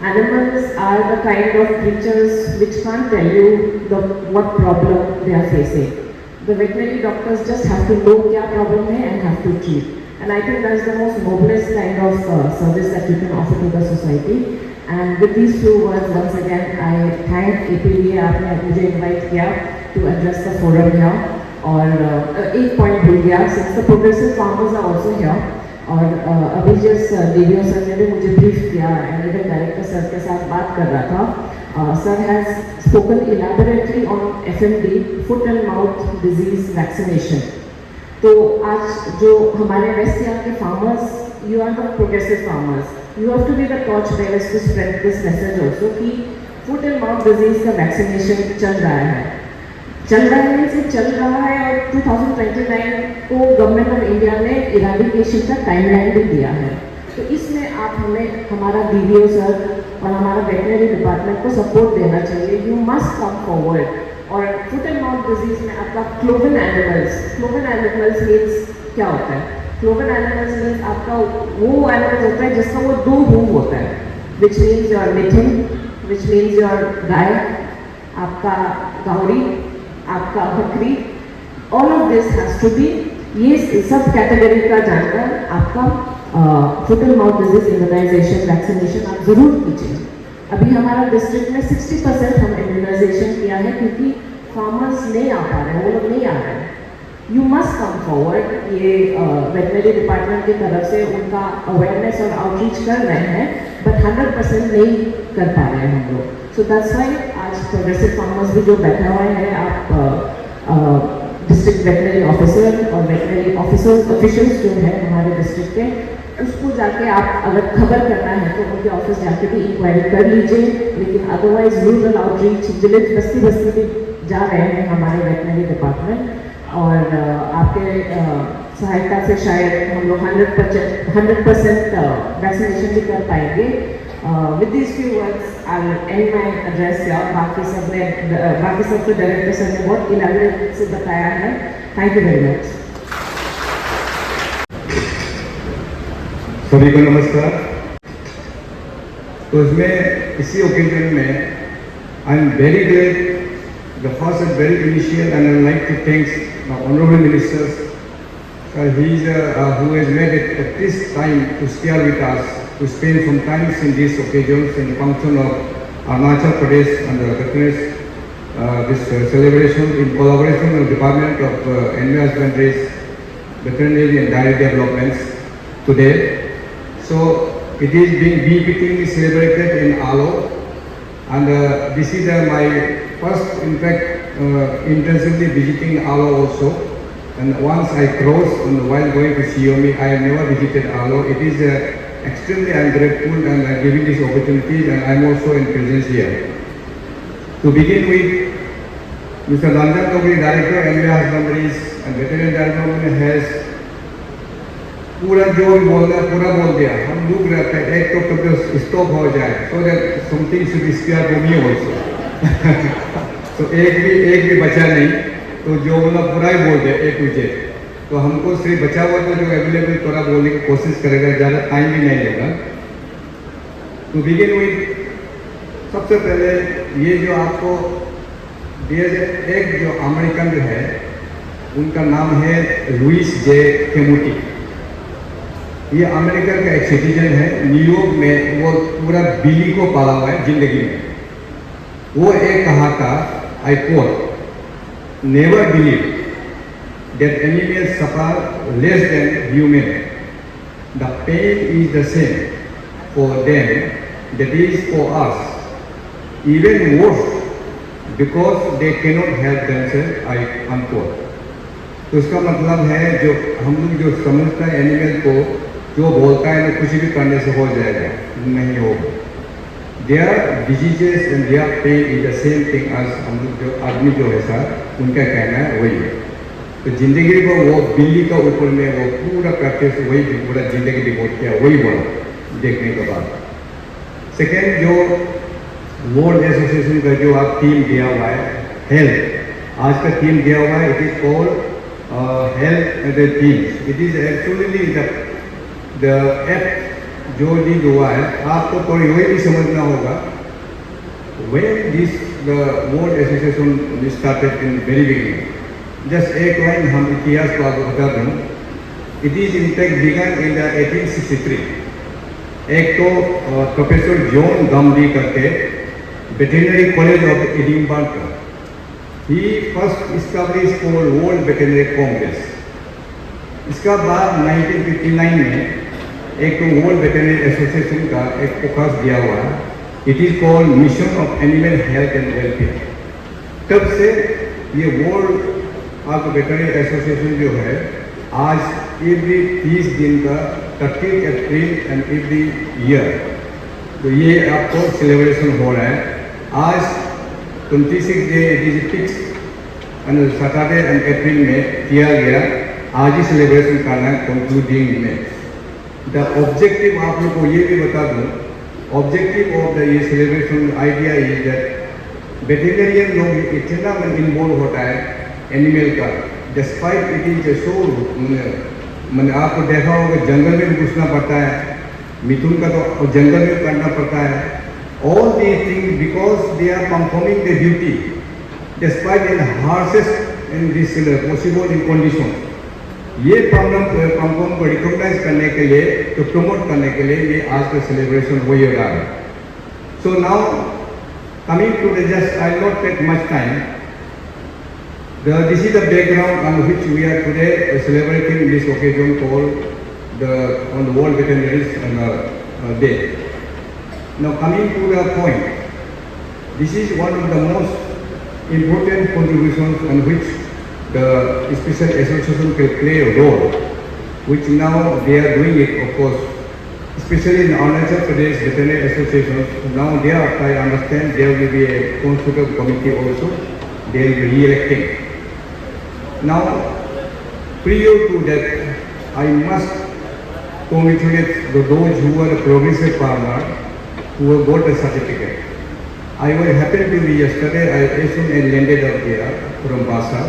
Animals are the kind of creatures which can't tell you what problem they are facing. The veterinary doctors just have to know what problem hai and have to treat. And I think that's the most noblest kind of service that you can offer to the society. And with these few words, once again, I thank APVA आपने मुझे invite किया to address the forum here. और एक point भूल गया, since the progressive farmers are also here. और अभी just DVO sir ने भी मुझे ब्रीफ किया and even डायरेक्टर सर के साथ बात कर रहा था. Sir has spoken elaborately on FMD, foot and mouth disease vaccination. तो आज जो हमारे वेस्ट सियांग के farmers you are the progressive farmers. You have to be the torch bearers to spread this message also कि foot and mouth disease का vaccination चल रहा है और 2029 को गवर्नमेंट ऑफ इंडिया ने इराडिकेशन का टाइमलाइन भी दिया है। तो इसमें आप हमें हमारा DVO सर और हमारा वेटनरी डिपार्टमेंट को सपोर्ट देना चाहिए। You must come forward. और फुट एंड माउथ डिजीज में आपका क्लोवन एनिमल्स मीन्स क्या होता है? क्लोवन एनिमल्स मीन्स आपका वो एनिमल्स होता है जिसका वो 2 हूव होता है, which means your mithun, which means your gai, आपका गावड़ी, आपका बकरी। All of this has to be, ये सब कैटेगरी का जानकर आपका foot and mouth disease immunization vaccination आप जरूर कीजिए। अभी हमारा डिस्ट्रिक्ट में 60% हम इम्यूनाइजेशन किया है क्योंकि फार्मर्स नहीं आ पा रहे हैं, वो लोग नहीं आ रहे हैं। You must come forward. ये वेटनरी डिपार्टमेंट की तरफ से उनका अवेयरनेस और आउटरीच कर रहे हैं, बट 100% नहीं कर पा रहे हैं हम लोग। सो दैट्स वाई आज प्रोग्रेसिव फार्मर्स भी जो बैठे हुए हैं, आप डिस्ट्रिक्ट वेटनरी ऑफिसर और वेटनरी ऑफिशियल्स जो है हमारे डिस्ट्रिक्ट के, उसको जाके आप अगर खबर करना है तो उनके ऑफिस जाके भी इंक्वायरी कर लीजिए। लेकिन अदरवाइज रूरल आउटरीच विलेज बस्ती भी जा रहे हैं हमारे वेटनरी डिपार्टमेंट, और आपके सहायता से शायद हम लोग 100% वैक्सीनेशन भी कर पाएंगे। With this few words I will and my address. बाकी सब तो डायरेक्टर सर ने बहुत इलैबोरेट से बताया है। Thank you very much. सभी को नमस्कार। तो इसमें इसी ओकेजन में I am very great, the first and very initial, and I like to thanks honourable ministers, he is who has made it at this time to share with us, to spend some time in these occasions in function of Arunachal Pradesh and this celebration in collaboration with the Department of Animal Husbandry, Veterinary and Dairy Developments today. So it is being being celebrated in Alo, and this is my first, in fact, intensively visiting Alo also. And once I crossed while going to Xiaomi, I have never visited Alo. It is extremely ungrateful and giving this opportunity, and I am also in presence here. To begin with, Mr. Ranjan Togri, Director Animal Husbandry and Veterinary Development, has पूरा जो भी बोलना है पूरा बोल दिया। हम लोग रहते हैं एक तो कभी स्टॉप हो जाए, so that something should be scared for me also. तो एक भी बचा नहीं, तो जो बोला पूरा ही बोल दिया A to Z। तो हमको सिर्फ बचा हुआ तो जो अवेलेबल थोड़ा बोलने की कोशिश करेगा, ज़्यादा टाइम भी नहीं लेगा। तो बिगिन विद, सबसे पहले ये जो आपको एक जो अमेरिकन जो है उनका नाम है लुइस जे केमुटी। ये अमेरिका का एक सिटीजन है, न्यूयॉर्क में वो पूरा बिल्ली को पाला हुआ है जिंदगी में। वो एक कहा था, I quote, never believe that animals suffer less than human. The pain is the same for them that is for us, even worse because they cannot help themselves. I unquote. तो इसका मतलब है जो हम लोग जो समझता है एनिमल को, जो बोलता है ना कुछ भी करने से हो जाएगा, नहीं होगा। Their diseases and their pain is the same thing as हम लोग जो आदमी जो है सर, उनका कहना है वही है। तो जिंदगी को वो बिल्ली का ऊपर में वो पूरा करते से वही पूरा जिंदगी डिवोट किया, वही बोला देखने के बाद। सेकेंड, जो वर्ल्ड एसोसिएशन का जो आप टीम दिया हुआ है हेल्थ, आज का टीम दिया हुआ है, it is called health and the teams. It is actually the act जो लीड हुआ है, आपको थोड़ी वही भी समझना होगा। When this the World Association started in very beginning, just एक लाइन हम इतिहास को आपको बता दूँ। It is in fact began in the 1863। एक तो प्रोफेसर जॉन गमली करके वेटरनरी कॉलेज ऑफ एडिनबर्ग का, ही first established called World Veterinary Congress। इसका बाद 1959 में एक तो वर्ल्ड वेटरनरी एसोसिएशन का एक फोकस दिया हुआ है, it is called mission of animal health and welfare. तब से ये वर्ल्ड आपको वेटरनरी एसोसिएशन जो है आज एवरी 30 दिन का 30 अप्रैल एंड एवरी ईयर तो ये आपको सेलिब्रेशन हो रहा है। आज 26 day it is fix and Saturday and April में किया गया, आज ही सेलिब्रेशन करना है कंक्लूडिंग में। द ऑब्जेक्टिव आप लोग को ये भी बता दूँ, ऑब्जेक्टिव ऑफ द ये सेलिब्रेशन आइडिया इज दैट वेटेरिनेरियन लोग इतना इन्वॉल्व होता है एनिमल का, डिस्पाइट इट इज सो मैंने आपको देखा होगा जंगल में भी घुसना पड़ता है, मिथुन का तो जंगल में करना पड़ता है। All the thing because they are performing the duty despite in harshest in this possible in condition. ये प्रॉब्लम को रिकॉग्नाइज करने के लिए, तो प्रमोट करने के लिए ये आज का सेलिब्रेशन हो रहा है। So now coming to the just I not take much time. This is the background on which we are today celebrating this occasion called on the World Veterinary Day. Now coming to the point, this is one of the most important contributions on which the special association can play a role, which now they are doing it, of course, especially in Arunachal Pradesh Veterinary Association. Now there, I understand, there will be a consultative committee also. They will be re-electing. Now, prior to that, I must congratulate those who are a progressive farmer who have got a certificate. I was happy to be yesterday, as soon as landed up there from Basa.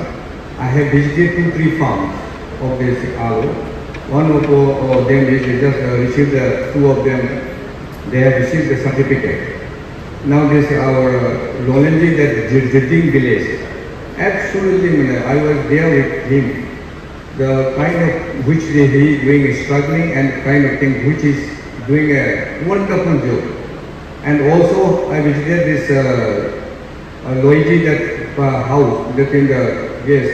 I have visited 2-3 farms of this aloe. One of them is just received, two of them, they have received the certificate. Now this our Lolenji, that Jirding village. Absolutely, I was there with him. The kind of which he is doing is struggling, and kind of thing which is doing a wonderful job. And also I visited this Loiji, that house that in the guest,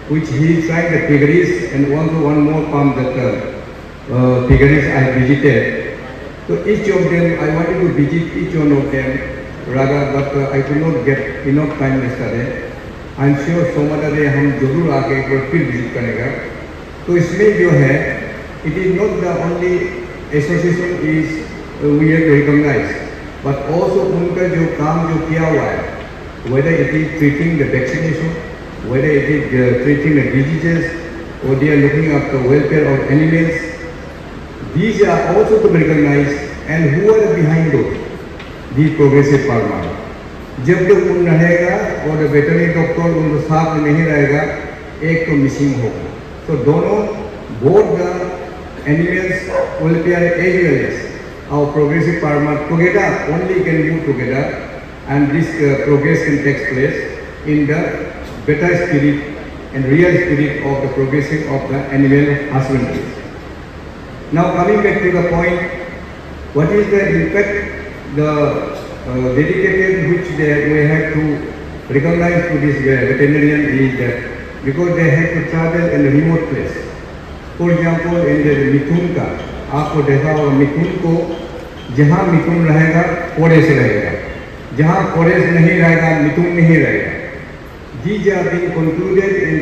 which he tried the piggeries, and also one more farm that piggeries I visited. So each of them, I wanted to visit each one of them rather, but I could not get enough time yesterday. I am sure सोमवार हम जरूर आके एक बार फिर visit करेंगे। तो इसमें जो है, it is not the only association is we have recognise, but also उनका जो काम जो किया हुआ है, whether it is treating the vaccination, whether it is treating the diseases, और they are looking after welfare of animals, these are also to be recognise. And who are behind these progressive farmer. जब तक उन रहेगा और veterinary doctor उनको साथ में नहीं रहेगा, एक तो मिसिंग होगा। तो दोनों, both the animals welfare as well as our progressive farmer together only can move together, and this progress can take place in the better spirit and real spirit of the progressive of the animal husbandry. Now coming back to the point, what is the impact the dedicated which we had to recognize to this veterinarian is that because they had to travel in a remote place. For example, in the मिथुन का आपको देखा होगा, मिथुन को जहाँ मिथुन रहेगा forest रहेगा, जहाँ forest नहीं रहेगा मिथुन नहीं रहेगा। These are being concluded in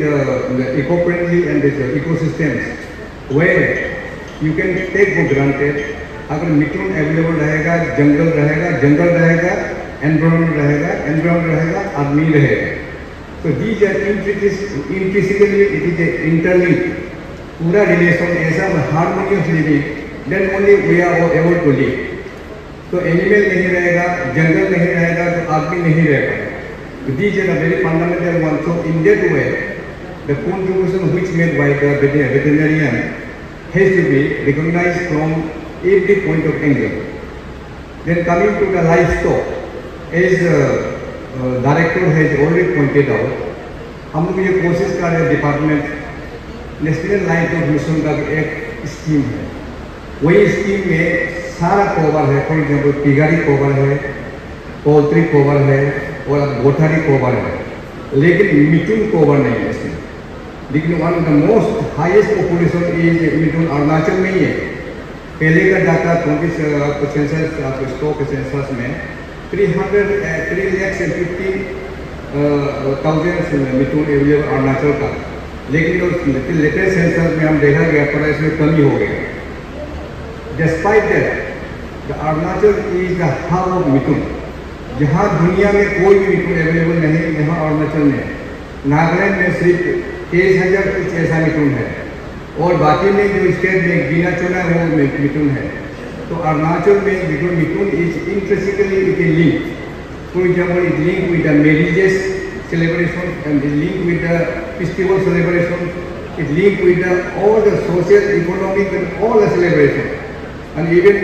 the eco-friendly and the ecosystems where you can take for granted अगर मिथुन अवेलेबल रहेगा, जंगल रहेगा, जंगल रहेगा, एनवायरमेंट रहेगा, एनवायरमेंट रहेगा, आदमी रहेगा। तो these are intrinsically it is interlink, पूरा रिलेशन ऐसा harmonious living, then only we are able to live. तो एनिमल नहीं रहेगा, जंगल नहीं रहेगा, तो आदमी नहीं रहेगा। तो these are very fundamental one. So in that way the contribution which made by the veterinarian has to be recognized from every point of angle. Then coming to the livestock, as director has already pointed out, हम लोग ये कोशिश कर रहे हैं, department national livelihood mission का एक scheme है, वही स्कीम में सारा कवर है। फॉर एग्जाम्पल पिगारी कवर है, पोल्ट्री कवर है, और गोठारी कवर है, लेकिन मिथुन कवर नहीं है इसमें। लेकिन one of the most highest population is mithun Arunachal में ही है। पहले का डाटा 20 सेंसस आपको स्टॉक सेंसस में 3,50,000 मिथुन अवेलेबल अरुणाचल का, लेकिन उस लेटेस्ट सेंसस में हम देखा गया थोड़ा इसमें कमी हो गया. Despite that, the Arunachal is the hub of मिथुन. जहाँ दुनिया में कोई भी मिथुन अवेलेबल नहीं, यहाँ अरुणाचल में है. नागालैंड में सिर्फ 23,000 कुछ ऐसा मिथुन है, और बाकी में जो स्टेट में गिना चुना है वो मिथुन है. तो अरुणाचल में mithun is intrinsically it is link. For example, it linked with the marriages celebration, and it linked with the festival celebration. It linked with all the social, economic, and all the celebration. And even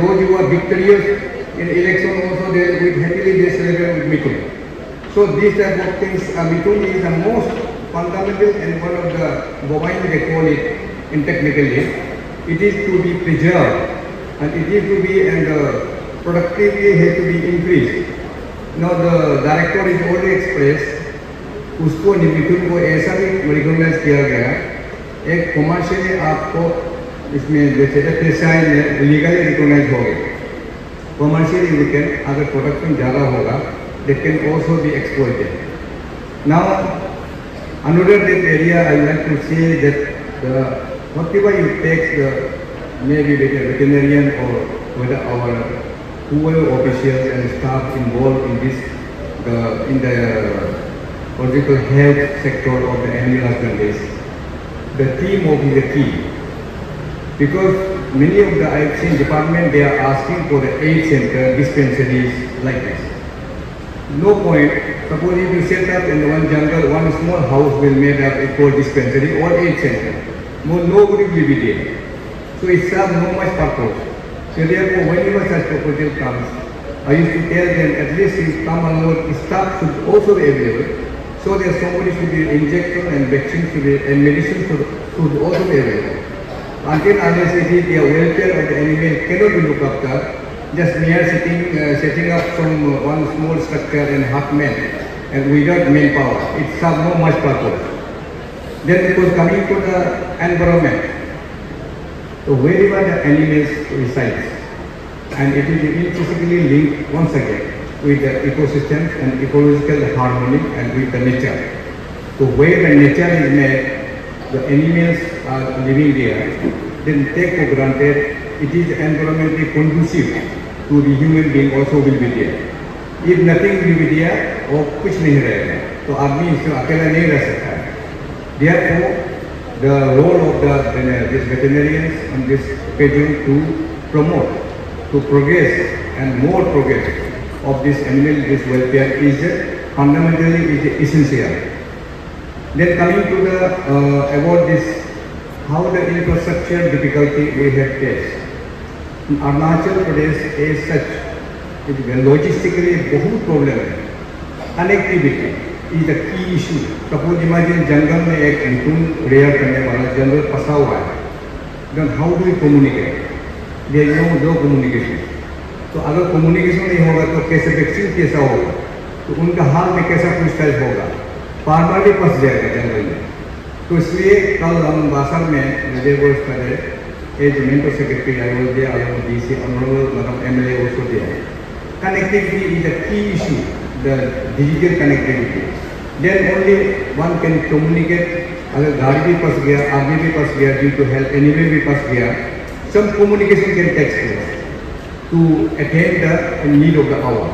those who are victorious in election also, they with happily they celebrate with Mithun. So these type of things, Mithun is the most fundamental and one of the bovine they call it in technically. It is to be preserved, and it is to be, and productivity has to be increased. Now the director is already expressed, उसको मिथुन को ऐसा भी recognise किया गया. एक commercially आपको इसमें जैसे FSI में लीगली रिकॉग्नाइज हो गया. कॉमर्शियली वी कैन, अगर प्रोडक्शन ज़्यादा होगा, they can also be exploited. Now another that area I like to say that whatever you take the maybe veterinarian or whether our whoever officials and staff involved in this in the political health sector of the animal husbandry, the team will be the key, because many of the I've seen department they are asking for the aid center dispensaries like this. No point. Suppose if you set up in one jungle, one small house will made up for dispensary or aid center. Nobody will be there. So it serves no much purpose. So therefore, whenever such proposal comes, I used to tell them at least if come along, staff should also be available. So that somebody should be injection and vaccine should be, and medicine should also be available. Until unless it is the welfare of the animal cannot be looked after, just mere setting up some one small structure and half men and without manpower, it serves no much purpose. Then it was coming to the environment. So wherever the animals reside, and it is intrinsically linked once again with the ecosystems and ecological harmony and with the nature. So where the nature is made, the animals are living there, then take for granted it is environmentally conducive to the human being also will be there. If nothing will be there, और कुछ नहीं रहेगा, तो आदमी इसमें अकेला नहीं रह सकता है. Therefore, the role of these veterinarians on this occasion to promote, to progress and more progress of this animal this welfare is fundamentally is essential. Then coming to the about this, how the infrastructure difficulty we have faced. In Arunachal Pradesh as such, it is logistically बहुत problem है. Connectivity is the key issue. Suppose imagine जंगल में एक मिथुन rare करने वाला जंगल फंसा हुआ है. Then how do we communicate? There is no communication. तो अगर communication नहीं होगा तो कैसे वैक्सीन कैसा होगा? तो उनका हाल में कैसा पूछताछ होगा? फार्मर भी फंस जाएगा जंगल में. तो इसलिए कल हम बासर में विजय बोस करे एज मेंटो secretary I was there along with DC honorable madam MLA also there. Connectivity is a key issue, the digital connectivity. Then only one can communicate. अगर गाड़ी भी फंस गया, आदमी भी फंस गया, due to health animal भी फंस गया, some communication can take place to attain the need of the hour.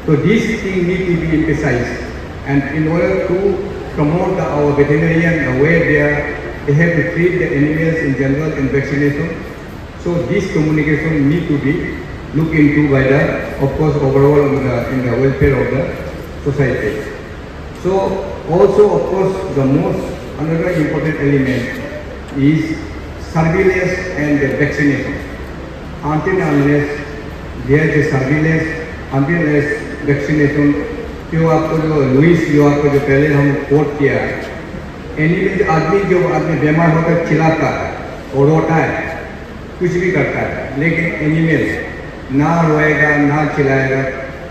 So these things need to be emphasized, and in order to promote our veterinarian where they have to treat the animals in general and vaccination. So this communication need to be looked into by the, of course, overall in the welfare of the society. So also, of course, the most another important element is surveillance and vaccination. Until unless there is a surveillance, until unless vaccination, जो आपको जो Louis जो आपको जो पहले हम coat किया है, एनिमल आदमी जो आदमी बीमार होकर चिल्लाता है और रोता है, कुछ भी करता है, लेकिन एनिमल ना रोएगा, ना चिल्लाएगा,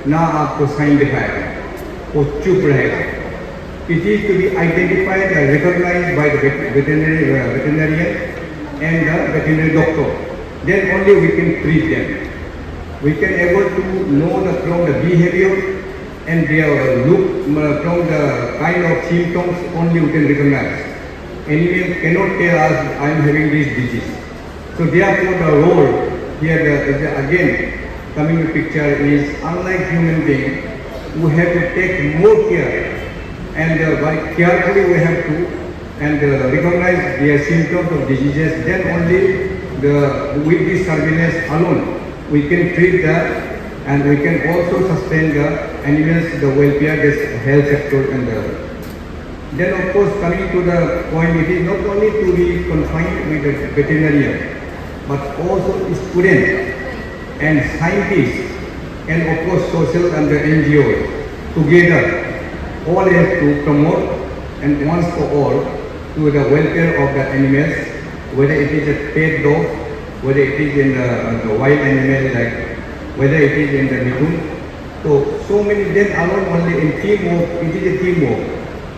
ना आपको साइन दिखाएगा, वो चुप रहेगा. It is to be identified and recognized by the veterinarian and the veterinary doctor. Then only we can treat them. We can able to know from the behavior and their look from the kind of symptoms only we can recognize. animal cannot tell us I am having this disease. So therefore the role here again coming to picture is unlike human being, we have to take more care and very carefully we have to recognize their symptoms of diseases. Then only with this surveillance alone we can treat that and we can also sustain the animals, the welfare, the health sector and then of course coming to the point, it is not only to be confined with the veterinarian but also students and scientists and of course social and the NGOs together all have to promote and once for all to the welfare of the animals, whether it is a pet dog, whether it is in the wild animal like whether it is in the mithun. So many then alone only in teamwork, it is a teamwork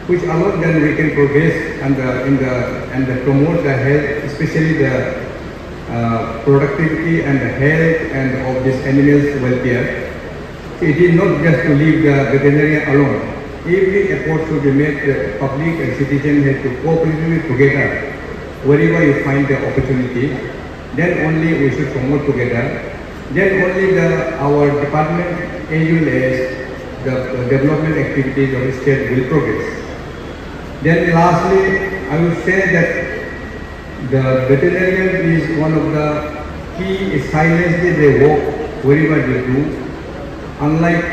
which alone then we can progress and promote the health, especially the productivity and the health and of these animals welfare. It is not just to leave the veterinarian alone. Every effort should be made, the public and citizens have to cooperate together. Wherever you find the opportunity, then only we should promote together. Then only our department as well as the development activities of the state will progress. Then lastly, I would say that the veterinarian is one of the key, silently they work wherever they do. Unlike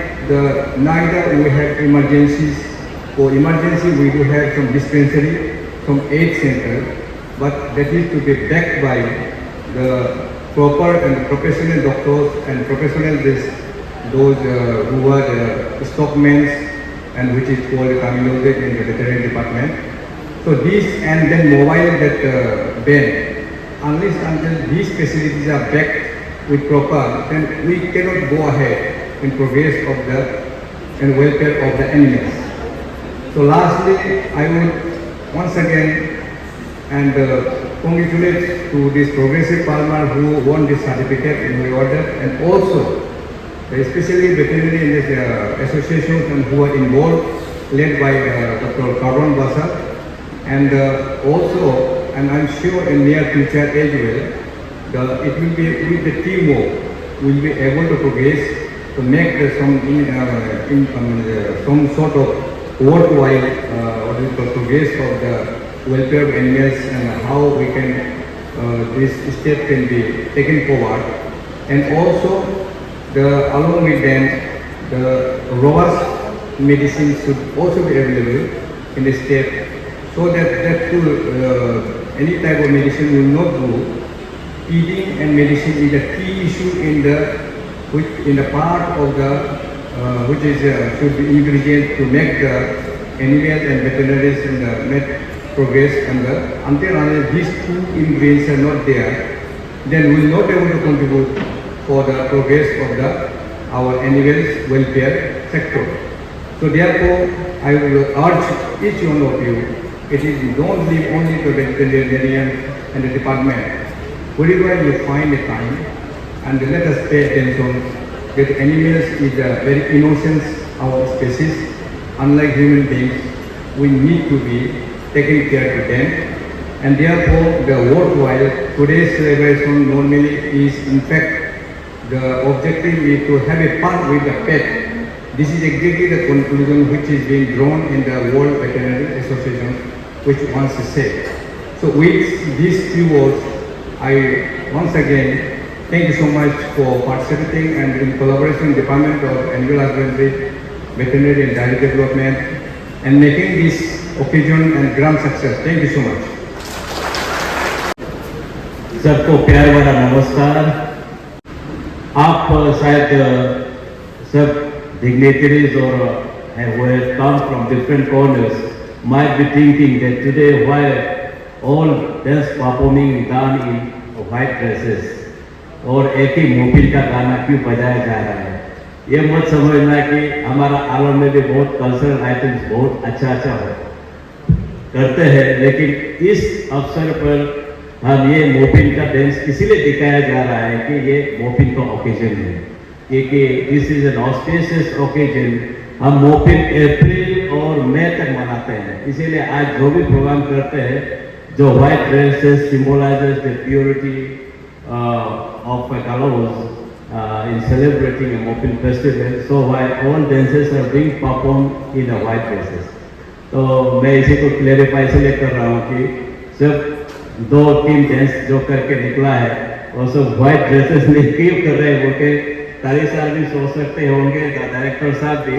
neither we have emergencies. For emergency we do have some dispensary, some aid center, but that is to be backed by the proper and professional doctors and professional those who are the stockmen and which is called terminology in the veterinary department. So this and then mobile that bed, unless until these facilities are backed with proper, then we cannot go ahead in progress of the and welfare of the animals. So lastly, I would once again and congratulate to this progressive farmer who won this certificate in my order and also especially veterinary in this associations and who are involved led by Dr. Karan Basa and also and I'm sure in near future as well it will be with the teamwork we will be able to progress to make some sort of worthwhile progress of the welfare of animals and how we can this step can be taken forward and also along with them the robust medicine should also be available in the state so that any type of medicine will not go. Feeding and medicine is a key issue in the part of the which is should be ingredient to make the animals and veterinaries and make progress and until these two ingredients are not there, then we will not be able to contribute for the progress of our animals welfare sector. So therefore, I will urge each one of you, it is don't leave only to the veterinarian and the department. Wherever you find a time, and let us pay attention that animals is a very innocent our species. Unlike human beings, we need to be taking care of them. And therefore, the worthwhile today's celebration normally is in fact the objective is to have a fun with the pet. This is exactly the conclusion which is being drawn in the World Veterinary Association, which wants to say. So with these few words, I once again thank you so much for participating and in collaboration with the Department of Animal Husbandry, Veterinary and Dairy Development and making this occasion and grand success. Thank you so much. सबको प्यार भरा नमस्कार। आप शायद सब dignitaries or who have come from different corners might be thinking that today why all dance performing done in white dresses और एक ही Mobil का गाना क्यों बजाया जा रहा है। ये मत समझना कि हमारा आलम में भी बहुत कल्चरल आइटम्स बहुत अच्छा करते हैं, लेकिन इस अवसर पर हम ये मोपिन का डांस इसीलिए दिखाया जा रहा है कि ये मोपिन का ओकेजन है, क्योंकि this is an auspicious occasion. हम मोपिन अप्रैल और मई तक मनाते हैं, इसीलिए आज जो भी प्रोग्राम करते हैं जो white dresses symbolizes the purity of gallows in celebrating a Mopin festival. So while all dances are being performed in a white dresses. तो मैं इसी को क्लेरिफाई इसलिए कर रहा हूँ कि सिर्फ 2-3 डांस जो करके निकला है वो सब व्हाइट ड्रेसेस में क्यों कर रहे हैं वो के ताली साहब भी सोच सकते होंगे, डायरेक्टर साहब भी,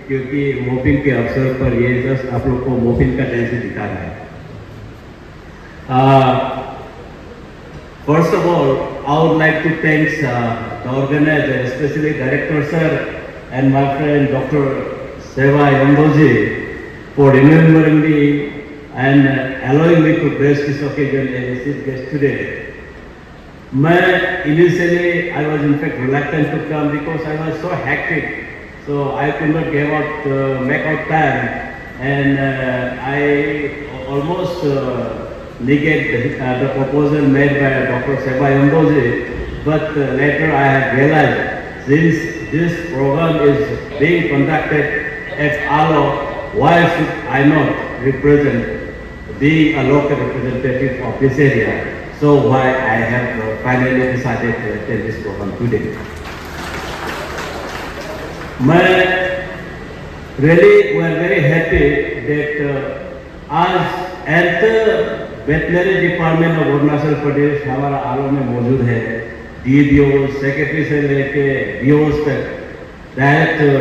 क्योंकि मोपिन के अवसर पर ये जस्ट आप लोग को मोपिन का डांस दिखा रहा है। First of all, I would like to thank the organizer, especially Director Sir and my friend Dr. Seva Yondoji for remembering me and allowing me to grace this occasion as a guest today. Initially, I was in fact reluctant to come because I was so hectic, so I could not make out time, and I almost negate the proposal made by Dr. Seva Yondoji, but later I have realized since this program is being conducted at ALO, why should I not represent, being a local representative of this area? So why I have finally decided to attend this program today. We are very happy that आज entire veterinary department of Arunachal Pradesh हमारा आलो में मौजूद है। DBO secretary से लेके BOs तक director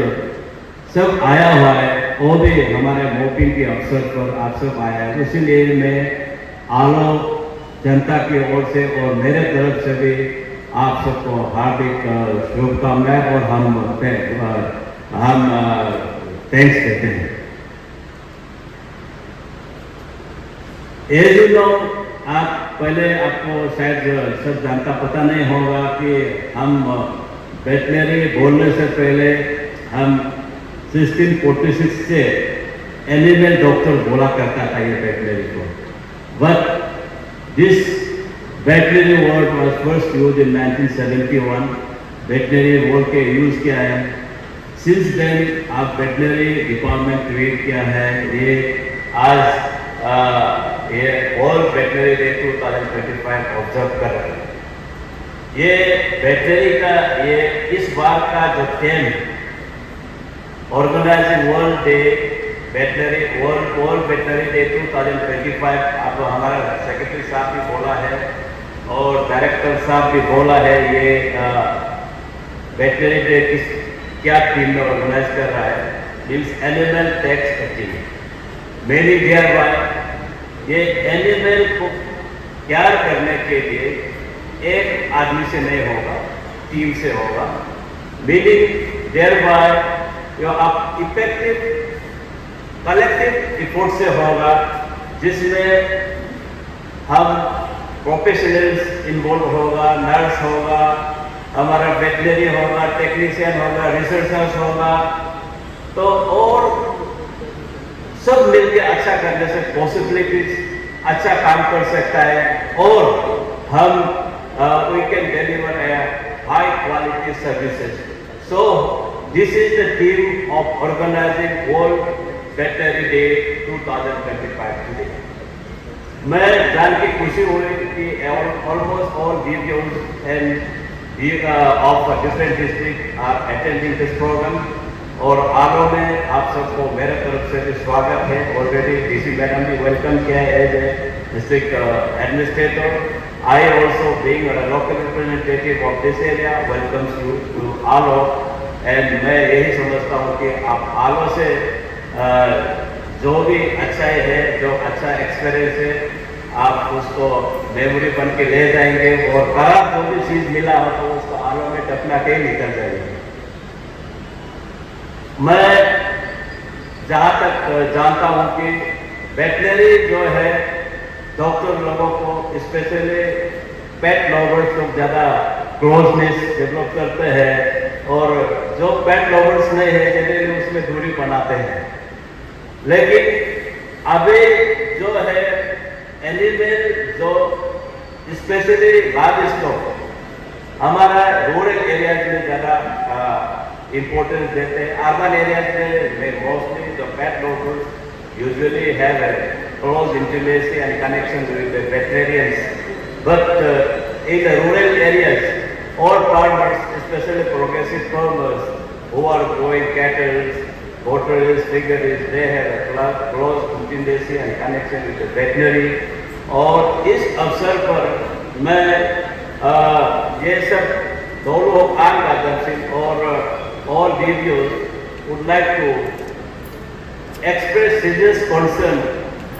सब आया हुआ है, वो भी हमारे मोपिन के अवसर पर आप सब आया है। इसीलिए मैं आलो जनता की ओर से और मेरे तरफ से भी आप सबको हार्दिक शुभकामनाएं और हम थैंक्स कहते हैं। एज यू नो, आप पहले आपको शायद सब जानता पता नहीं होगा कि हम वेटनरी बोलने से पहले हम 1646 से एनिमल डॉक्टर बोला करता था ये वेटनरी को, but this veterinary word was first use in 1971। Veterinary word के यूज किया है, सिंस देन आप वेटनरी डिपार्टमेंट क्रिएट किया है। ये आज ये वर्ल्ड वेटनरी डे 2025 ऑब्जर्व कर रहे हैं। ये वेटनरी का ये इस बार का जो theme organising world day veterinary world veterinary day 2025, आप हमारा सेक्रेटरी साहब भी बोला है और डायरेक्टर साहब भी बोला है। ये वेटनरी डे क्या थीम में ऑर्गेनाइज कर रहा है, means animal tax cutting, many dear by. ये एनिमल को केयर करने के लिए एक आदमी से नहीं होगा, टीम से होगा, मीनिंग देयर बाय जो आप इफेक्टिव कलेक्टिव इफोर्ट से होगा, जिसमें हम प्रोफेशनल्स इन्वॉल्व होगा, नर्स होगा, हमारा वेटनरी होगा, टेक्नीशियन होगा, रिसर्चर्स होगा, तो और सब मिलकर अच्छा करने से पॉसिबिलिटीज अच्छा काम कर सकता है और हम we can deliver high quality services. So this is the theme of organising world veterinary day 2025 today. मैं जान के खुशी हुई कि almost all DPOs and of different districts are attending this program, और आलो में आप सबको मेरे तरफ से भी स्वागत है। ऑलरेडी DC मैडम भी वेलकम किया है as a district administrator. I also being a local representative of this area welcomes you to Aalo, and मैं यही समझता हूँ कि आप आलो से जो भी अच्छाई है, जो अच्छा एक्सपीरियंस है, आप उसको मेमोरी बन के ले जाएंगे और खराब जो भी चीज़ मिला हो तो उसको आलो में दफना के ही निकल जाएंगे। मैं जहाँ तक जानता हूँ कि वेटनरी जो है डॉक्टर लोगों को स्पेशली पेट लवर्स लोग ज़्यादा क्लोजनेस डेवलप करते हैं, और जो पेट लवर्स नहीं है जनरली उसमें दूरी बनाते हैं। लेकिन अभी जो है एनिमल जो स्पेशली लार्ज स्टॉक हमारा रूरल एरियाज में ज़्यादा इम्पोर्टेंस देते हैं। अर्बन एरियाज में mostly the pet lovers usually have close intimacy and connection with the veterinarians. But in the rural areas, all farmers, especially progressive farmers who are growing cattle, poultry, figures, they have a close intimacy and connection with the veterinary. और इस अवसर पर मैं ये सब दोनों काम माध्यम से और all videos would like to express serious concern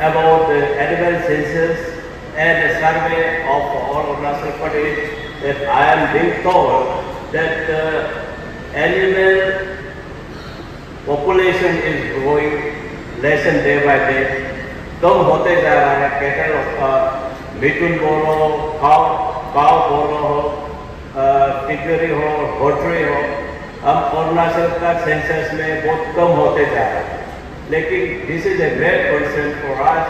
about the animal census and the survey of all Arunachal Pradesh, that I am being told that animal population is growing less and day by day. कम होते जा रहा है. Cattle का मिथुन बोलो, काव बोलो हो, Tigray हो, पोल्ट्री हो, हम अरुणाचल का सेंसस में बहुत कम होते जा रहा है. लेकिन this is a great concern for us.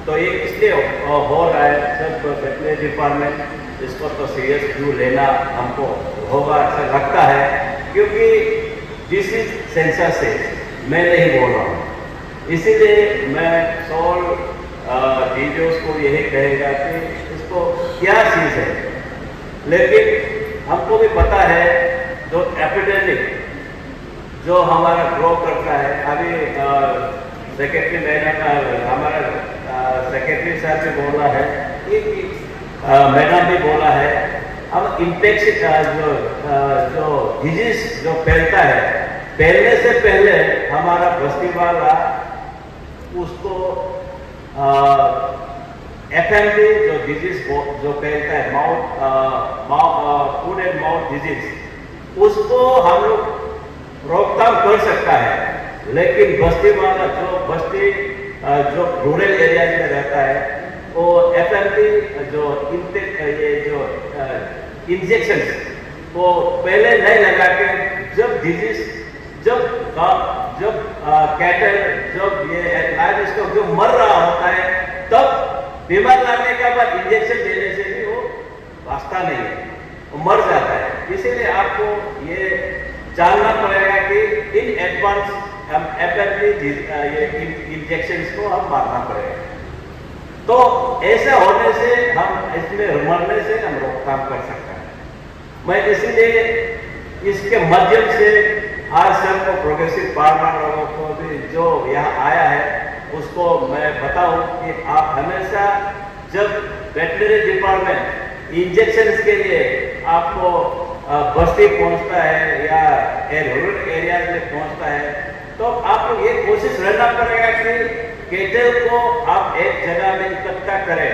तो ये इसलिए हो रहा है, सब वेटरनरी डिपार्टमेंट इसको तो सीरियस व्यू लेना हमको होगा ऐसा लगता है, क्योंकि दिस इज सेंसस है, मैं नहीं बोल रहा हूँ. इसीलिए मैं सोल डीजोस को यही कहेगा कि इसको क्या चीज़ है. लेकिन हमको भी पता है जो एपिडेमिक जो हमारा ग्रो करता है. अभी सेक्रेटरी हमारा सेक्रेटरी साहब भी बोला है, मैडम भी बोला है, अब इन्फेक्शन जो डिजीज जो फैलता है, फैलने से पहले हमारा बस्ती वाला उसको FMD जो डिजीज जो फैलता है, फूड एंड माउथ डिजीज, उसको हम लोग रोकथाम कर सकता है. लेकिन बस्ती वाला जो रूरल एरिया में रहता है, वो FMD जो ये जो इंजेक्शन वो पहले नहीं लगा के, जब डिजीज जब कैटल जब ये लाइवस्टॉक जो मर रहा होता है, तब बीमार लगने के बाद इंजेक्शन देने से भी वो वास्ता नहीं है, वो मर जाता है. इसीलिए आपको ये जानना पड़ेगा कि इन एडवांस हम FMD ये इंजेक्शन को हम मारना पड़ेगा. तो ऐसा होने से हम इसमें मरने से हम रोकथाम कर सकते हैं. मैं इसीलिए इसके माध्यम से आज सबको प्रोग्रेसिव फार्मर लोगों को भी जो यहाँ आया है उसको मैं बताऊं कि आप हमेशा जब वेटनरी डिपार्टमेंट इंजेक्शन के लिए आपको बस्ती पहुंचता है या रूरल एरिया में पहुंचता है, तो आपको ये कोशिश रहना पड़ेगा कि कैटल को आप एक जगह में इकट्ठा करें,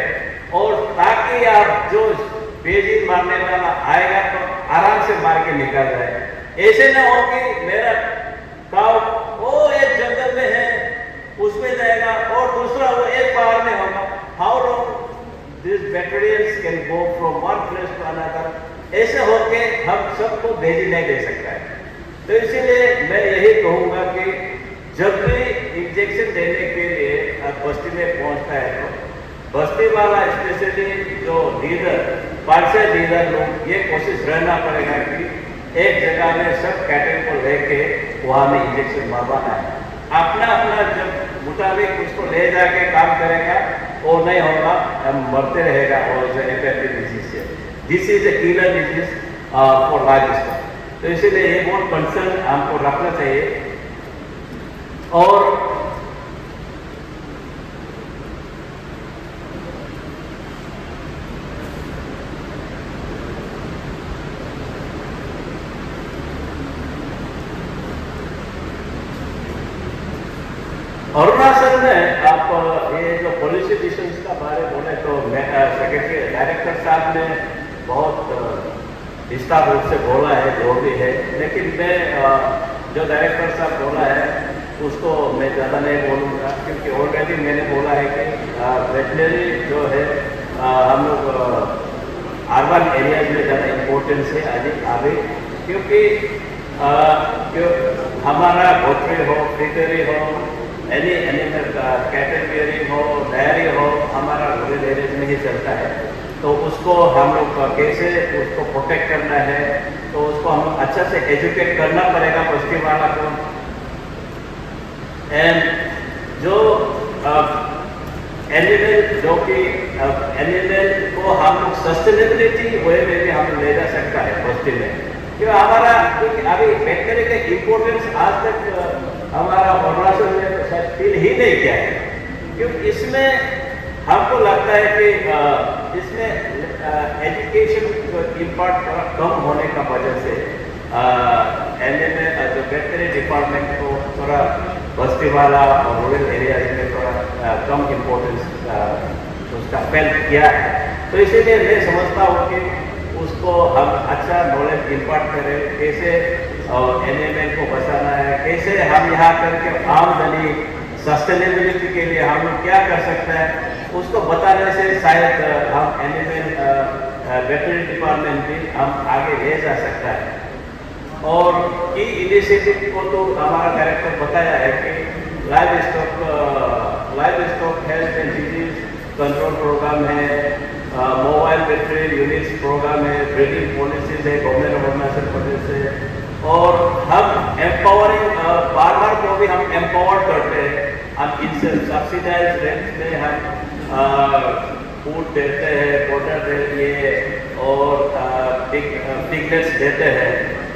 और ताकि आप जो बेजी मारने वाला आएगा तो आराम से मार के निकल जाए. ऐसे न हो कि मेरा काव वो एक जंगल में है उसमें जाएगा और दूसरा वो एक बाहर में होगा. How long this veterinarians can go from one place to another. ऐसे होके हम सबको भेजी नहीं दे सकता है. तो इसीलिए मैं यही कहूँगा कि जब भी इंजेक्शन देने के लिए आप बस्ती में पहुँचता है, तो बस्ती वाला स्पेशली जो लीडर, पार्षद लीडर लोग, ये कोशिश रहना पड़ेगा कि एक जगह में सब कैटल को लेके वहाँ में इंजेक्शन मरवाना है. अपना अपना जब मुताबिक उसको ले जाके काम करेगा वो नहीं होगा, हम मरते रहेगा. और जो FMD डिजीज है, this is a killer disease for livestock. तो इसीलिए ये बहुत कंसर्न हमको रखना चाहिए. और अरुणाचल में आप ये जो पॉलिसी डिसीजंस का बारे बोले तो सेक्रेटरी डायरेक्टर साहब ने बहुत विस्तार रूप से बोला है जो भी है. लेकिन मैं जो डायरेक्टर साहब बोला है उसको मैं ज़्यादा नहीं बोलूँगा, क्योंकि ऑलरेडी मैंने बोला है कि वेटनरी जो है हम लोग अर्बन एरियाज में ज़्यादा इम्पोर्टेंस है अभी, क्योंकि हमारा पोल्ट्री हो, फिशरी हो, एनी एनिमल कैटल रियरिंग हो, डेयरी हो, हमारा रूरल एरियाज में ही चलता है. तो उसको हम लोग कैसे उसको प्रोटेक्ट करना है, तो उसको हम अच्छा से एजुकेट करना पड़ेगा बस्ती वाला को. एंड जो एनिमल जो कि एनिमल को हम लोग सस्टेनेबिलिटी वे में भी हम ले जा सकता है बस्ती में, क्योंकि हमारा क्योंकि अभी वेटनरी का इम्पोर्टेंस आज तक हमारा अरुणाचल में तो शायद फील ही नहीं किया है, क्योंकि इसमें हमको लगता है कि इसमें एजुकेशन इम्पॉर्ट थोड़ा कम होने का वजह से एनिमल जो वेटनरी डिपार्टमेंट को थोड़ा बस्ती वाला और रूरल एरियाज में थोड़ा कम इम्पोर्टेंस उसका फेल किया है। तो इसीलिए मैं समझता हूँ कि उसको हम अच्छा नॉलेज इम्पार्ट करें, कैसे एनिमल को बचाना है, कैसे हम यहाँ करके आमदनी सस्टेनेबिलिटी के लिए हम लोग क्या कर सकते हैं, उसको बताने से शायद हम एनिमल वेटनरी डिपार्टमेंट भी हम आगे ले जा सकता है। और की इनिशिएटिव को तो हमारा डायरेक्टर बताया है कि livestock health and disease control programme है, मोबाइल वेटनरी यूनिट्स प्रोग्राम है, ब्रीडिंग पॉलिसीज है गवर्नमेंट ऑफ अरुणाचल प्रदेश से, और हम एम्पावरिंग फार्मर को भी हम एम्पावर करते हैं। हम इनसे सब्सिडाइज रेट में हम फूड देते हैं, वाटर देते हैं और पिगलेट्स देते हैं।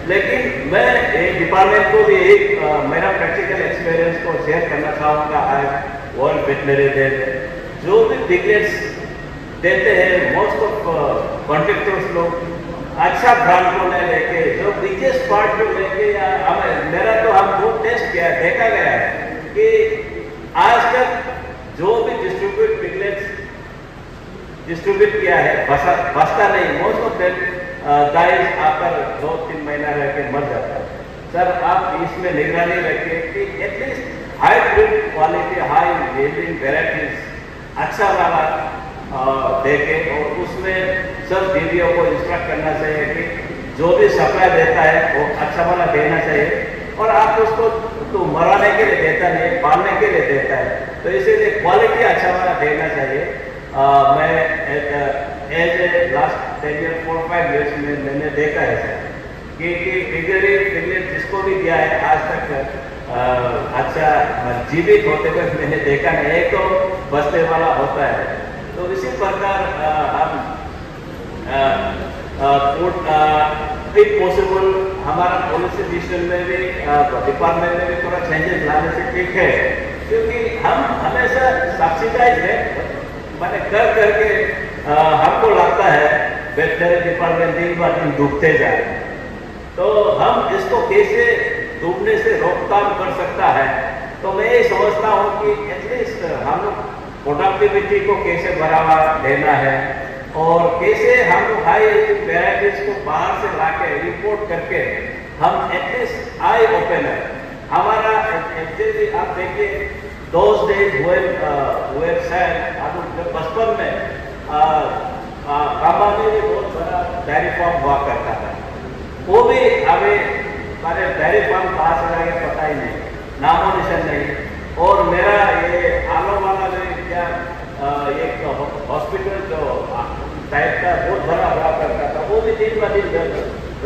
लेकिन मैं एक डिपार्टमेंट को भी एक मेरा प्रैक्टिकल एक्सपीरियंस को शेयर करना चाहूँगा। आज वर्ल्ड वेटनरी डे जो भी पिगलेट्स देते हैं, मोस्ट ऑफ कॉन्ट्रैक्टर्स लोग अच्छा ब्रांड को नहीं लेके जो बिगेस्ट पार्ट को लेके, मेरा तो हम बहुत टेस्ट किया, देखा गया है कि आज तक जो भी डिस्ट्रीब्यूट किया है बसता नहीं, मोस्ट ऑफ देम गाइस आकर 2-3 महीना रह के मर जाता है। सर आप इसमें निगरानी रखिए कि at least high breed quality, high yielding varieties अच्छा वाला देके, और उसमें सब दीदियों को इंस्ट्रक्ट करना चाहिए कि जो भी सप्लाई देता है वो अच्छा वाला देना चाहिए, और आप उसको तो मराने के लिए देता नहीं, पालने के लिए देता है, तो इसीलिए क्वालिटी अच्छा वाला देना चाहिए। मैं एज ए लास्ट 4-5 years में मैंने देखा है सर कि पिगलेट जिसको भी दिया है आज तक अच्छा जीवित होते हुए मैंने देखा नहीं, एक तो बसने वाला होता है। तो इसी प्रकार हम इफ पॉसिबल हमारा पॉलिसी डिसीजन में भी डिपार्टमेंट में भी थोड़ा चेंजेस लाने से ठीक है, क्योंकि हम हमेशा सब्सिडाइज है मैंने कर करके हमको लगता है वेटनरी डिपार्टमेंट दिन ब दिन डूबते जा रहे हैं, तो हम इसको कैसे डूबने से रोकथाम कर सकता है। तो मैं ये समझता हूँ कि एटलीस्ट हम लोग प्रोडक्टिविटी को कैसे बढ़ावा देना है, और कैसे हम लोग हाई वेराइटीज को बाहर से ला के रिपोर्ट करके हम एटलीस्ट आई ओपनर हमारा एक्चुअली आप देखिए those days when शायद हम जब बचपन में काबा में भी बहुत बड़ा डेयरी फार्म हुआ करता था, वो भी हमें हमारे डेयरी फार्म कहाँ से लगे पता ही नहीं, नामो निशान नहीं। और मेरा ये आलो वाला में क्या एक हॉस्पिटल जो टाइप का बहुत बड़ा हुआ करता था, वो भी दिन ब दिन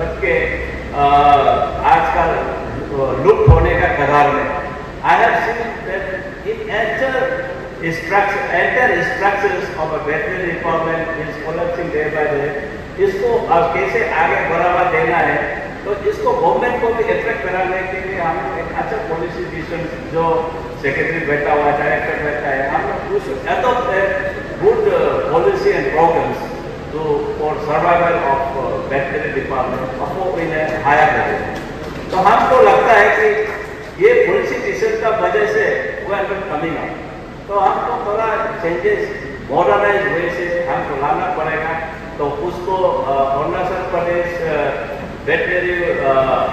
रख के आजकल लुप्त होने का कगार में। I have seen that in entire structures of a veterinary department is collapsing day by day. इसको कैसे आगे बढ़ावा देना है, तो इसको गवर्नमेंट को भी इफेक्ट कराने के लिए हम एक अच्छा पॉलिसी डिसीजन जो सेक्रेटरी बैठा हुआ है, डायरेक्टर बैठा है, हम लोग adopt good policy and programmes to for survival of veterinary department in a higher level. तो हमको लगता है कि ये पॉलिसी डिसीजन का वजह से वो अंडर कमिंग है, तो हमको थोड़ा चेंजेस मॉडर्नाइज वे से हमको लाना पड़ेगा। तो उसको अरुणाचल प्रदेश वेटनरी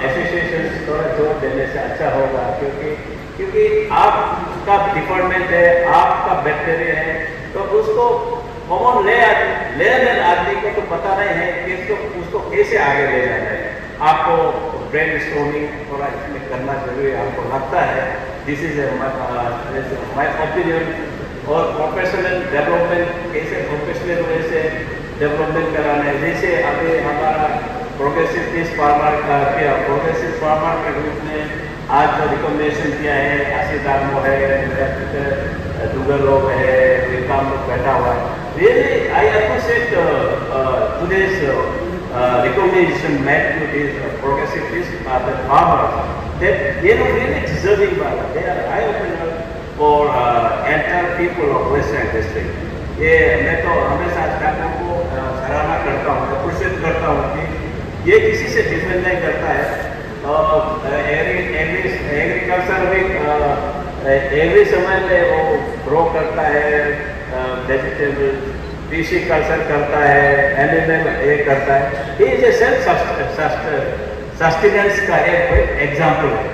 एसोसिएशन थोड़ा जोर देने से अच्छा होगा, क्योंकि आपका डिपार्टमेंट है, आपका वेटनरी है, तो उसको कॉमन लेमैन आदमी को तो पता नहीं है कि उसको कैसे आगे ले जाना है। आपको ब्रेन स्टॉर्मिंग थोड़ा इसमें करना जरूरी है, हमको लगता है। This is my opinion. और प्रोफेशनल डेवलपमेंट कैसे प्रोफेशनल वे से डेवलपमेंट कराना है, जैसे अभी हमारा प्रोग्रेसिव पीस फार्मर का किया, प्रोग्रेसिव फार्मर के ग्रुप ने आज जो रिकमेंडेशन किया है, आशीष दामो है, दुगर लोग है, विकास हम लोग बैठा हुआ है. Really, I appreciate today's recognition made to these progressivists, the farmers, that they are really deserving by it. They are eye-opener for entire people of Western district. ये मैं तो हमेशा स्टाफों को सराहना करता हूँ, अप्रिशिएट करता हूँ कि ये किसी से डिफेंड नहीं करता है. एग्रीकल्चर भी एवरी समय में वो ग्रो करता है, वेजिटेबल, फिशी कल्चर करता है, एनिमल ये करता है. ये इज ए सेल्फ सस्टेनेंस का एक एग्जाम्पल है.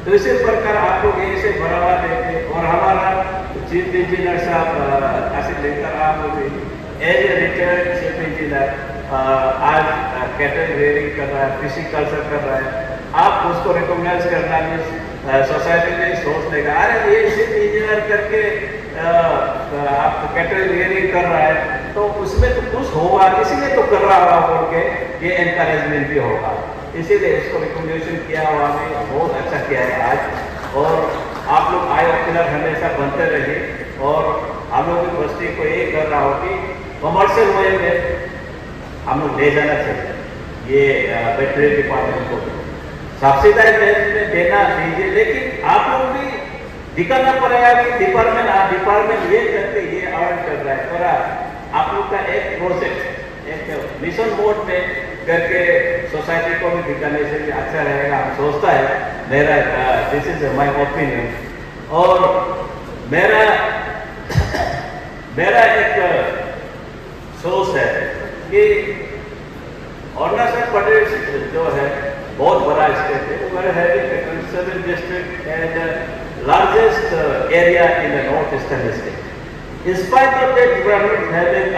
तो इसी प्रकार आप लोग ये से बढ़ावा देते. और हमारा चीफ इंजीनियर साहब आसिफ लेकर आप लोग as a retired chief engineer आज कैटल रेयरिंग कर रहा है, फिशी कल्चर कर रहा है. आप उसको रिकॉग्नाइज करना मीन्स सोसाइटी में सोच लेगा, अरे ये चीफ इंजीनियर करके आप कैटल रेयरिंग कर रहा है तो उसमें तो कुछ होगा, किसी ने तो कर रहा होगा बोल के ये एनकरेजमेंट भी होगा. इसीलिए इसको रिकॉग्निशन किया हुआ में बहुत अच्छा किया है आज. और आप लोग आई ओपनर हमेशा बनते रहिए. और हम लोग की बस्ती को ये कर रहा हो कि कमर्शियल वे में हम लोग ले जाना चाहिए. ये वेटरनरी डिपार्टमेंट को सब्सिडाइज रेट में देना दीजिए, लेकिन आप लोग भी दिखाना पड़ेगा कि डिपार्टमेंट ये करके ये अर्न कर रहा है. थोड़ा आप लोग का एक प्रोजेक्ट एक मिशन मोड में करके सोसाइटी को भी दिखाने से भी अच्छा रहेगा, हम सोचता है. मेरा दिस इज माय ओपिनियन. और मेरा एक सोच है कि अरुणाचल प्रदेश जो है बहुत बड़ा स्टेट है. We are having 7 district and largest area in the north eastern district. In spite of that, we are not having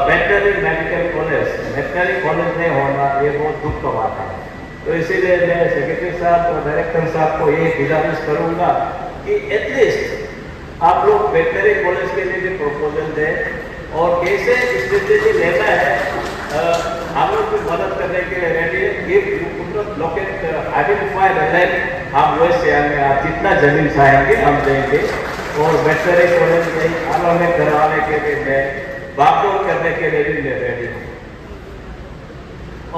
veterinary medical college. Veterinary college नहीं होना ये बहुत दुख का बात है. तो इसीलिए मैं सेक्रेटरी साहब और डायरेक्टर साहब को ये गुजारिश करूँगा कि एटलीस्ट आप लोग वेटनरी कॉलेज के लिए भी प्रपोजल दें और कैसे स्ट्रेटेजी लेना है हम लोग भी मदद करने के लिए रेडी है. If you could not locate identify the land, हम वैसे आएंगे, आप जितना जमीन चाहेंगे हम देंगे. और वेटनरी कॉलेज में आलोने करवाने के लिए मैं बातों करने के लिए भी मैं रेडी हूँ.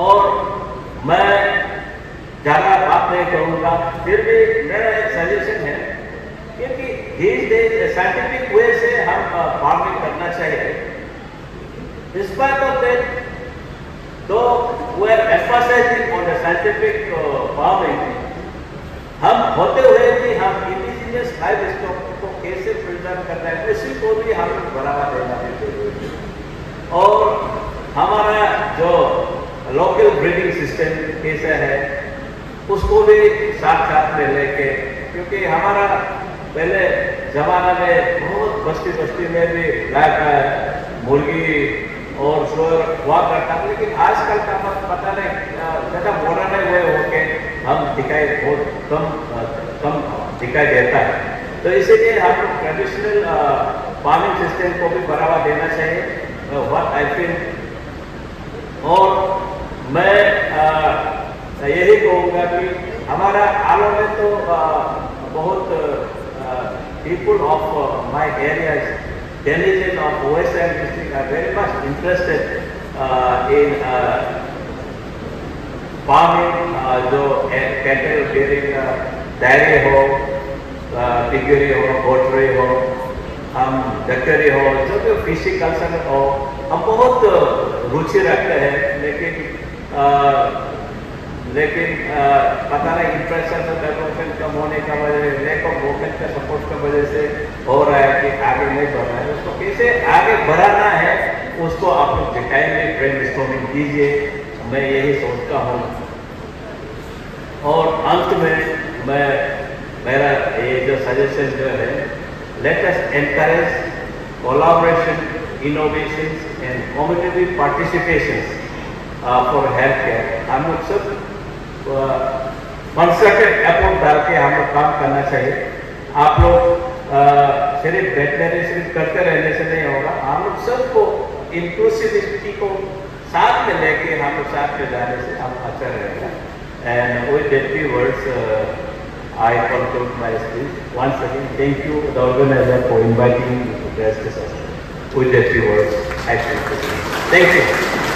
और मैं ज़्यादा बात नहीं करूँगा, फिर भी मेरा एक सजेशन है क्योंकि these days साइंटिफिक वे से हम फार्मिंग करना चाहिए. In spite of that, though we are emphasizing on the scientific farming, हम होते हुए भी हम इंडिजिनियस लाइफ स्टॉक को कैसे प्रिजर्व करना है उसी को भी हम बढ़ावा देना चाहिए. और हमारा जो लोकल ब्रीडिंग सिस्टम कैसा है उसको भी साथ साथ में लेके, क्योंकि हमारा पहले ज़माना में बहुत बस्ती में भी मुर्गी और शोर हुआ करता, लेकिन आजकल का पता नहीं ज़्यादा मॉडर्न हुए होके हम दिखाई बहुत कम दिखाई देता है. तो इसीलिए हम लोग ट्रेडिशनल फार्मिंग सिस्टम को भी बढ़ावा देना चाहिए, व्हाट आई फील. और मैं यही कहूँगा कि हमारा आलो में तो बहुत people of my areas, denizens of Western district are very much interested in farming, जो cattle rearing, dairy हो, piggery हो, poultry हो, हम डकरी हो, जो भी फिशी कल्चर हो, हम बहुत रुचि रखते हैं. लेकिन पता नहीं इंफ्रास्ट्रक्चर डेवलपमेंट कम होने का वजह, लैक ऑफ गवर्नमेंट का सपोर्ट की वजह से हो रहा है कि आगे नहीं बढ़ रहा है. उसको कैसे आगे बढ़ाना है उसको आप लोग दिखाएंगे, ब्रेनस्टॉर्मिंग कीजिए, मैं यही सोचता हूँ. और अंत में मेरा ये जो सजेशन जो है, let us encourage collaboration, innovations and community participations for health care. हम लोग सब कंसर्टेड एफर्ट डाल के हम लोग काम करना चाहिए. आप लोग सिर्फ वेटनरी सिर्फ करते रहने से नहीं होगा, हम लोग सबको इंक्लूसिविटी को साथ में लेके हम लोग साथ में जाने से हम अच्छा रहेगा. And with that few words I conclude my speech. Once again, thank you, the organizer, for inviting me to address this session. With a few words, I thank you. Thank you.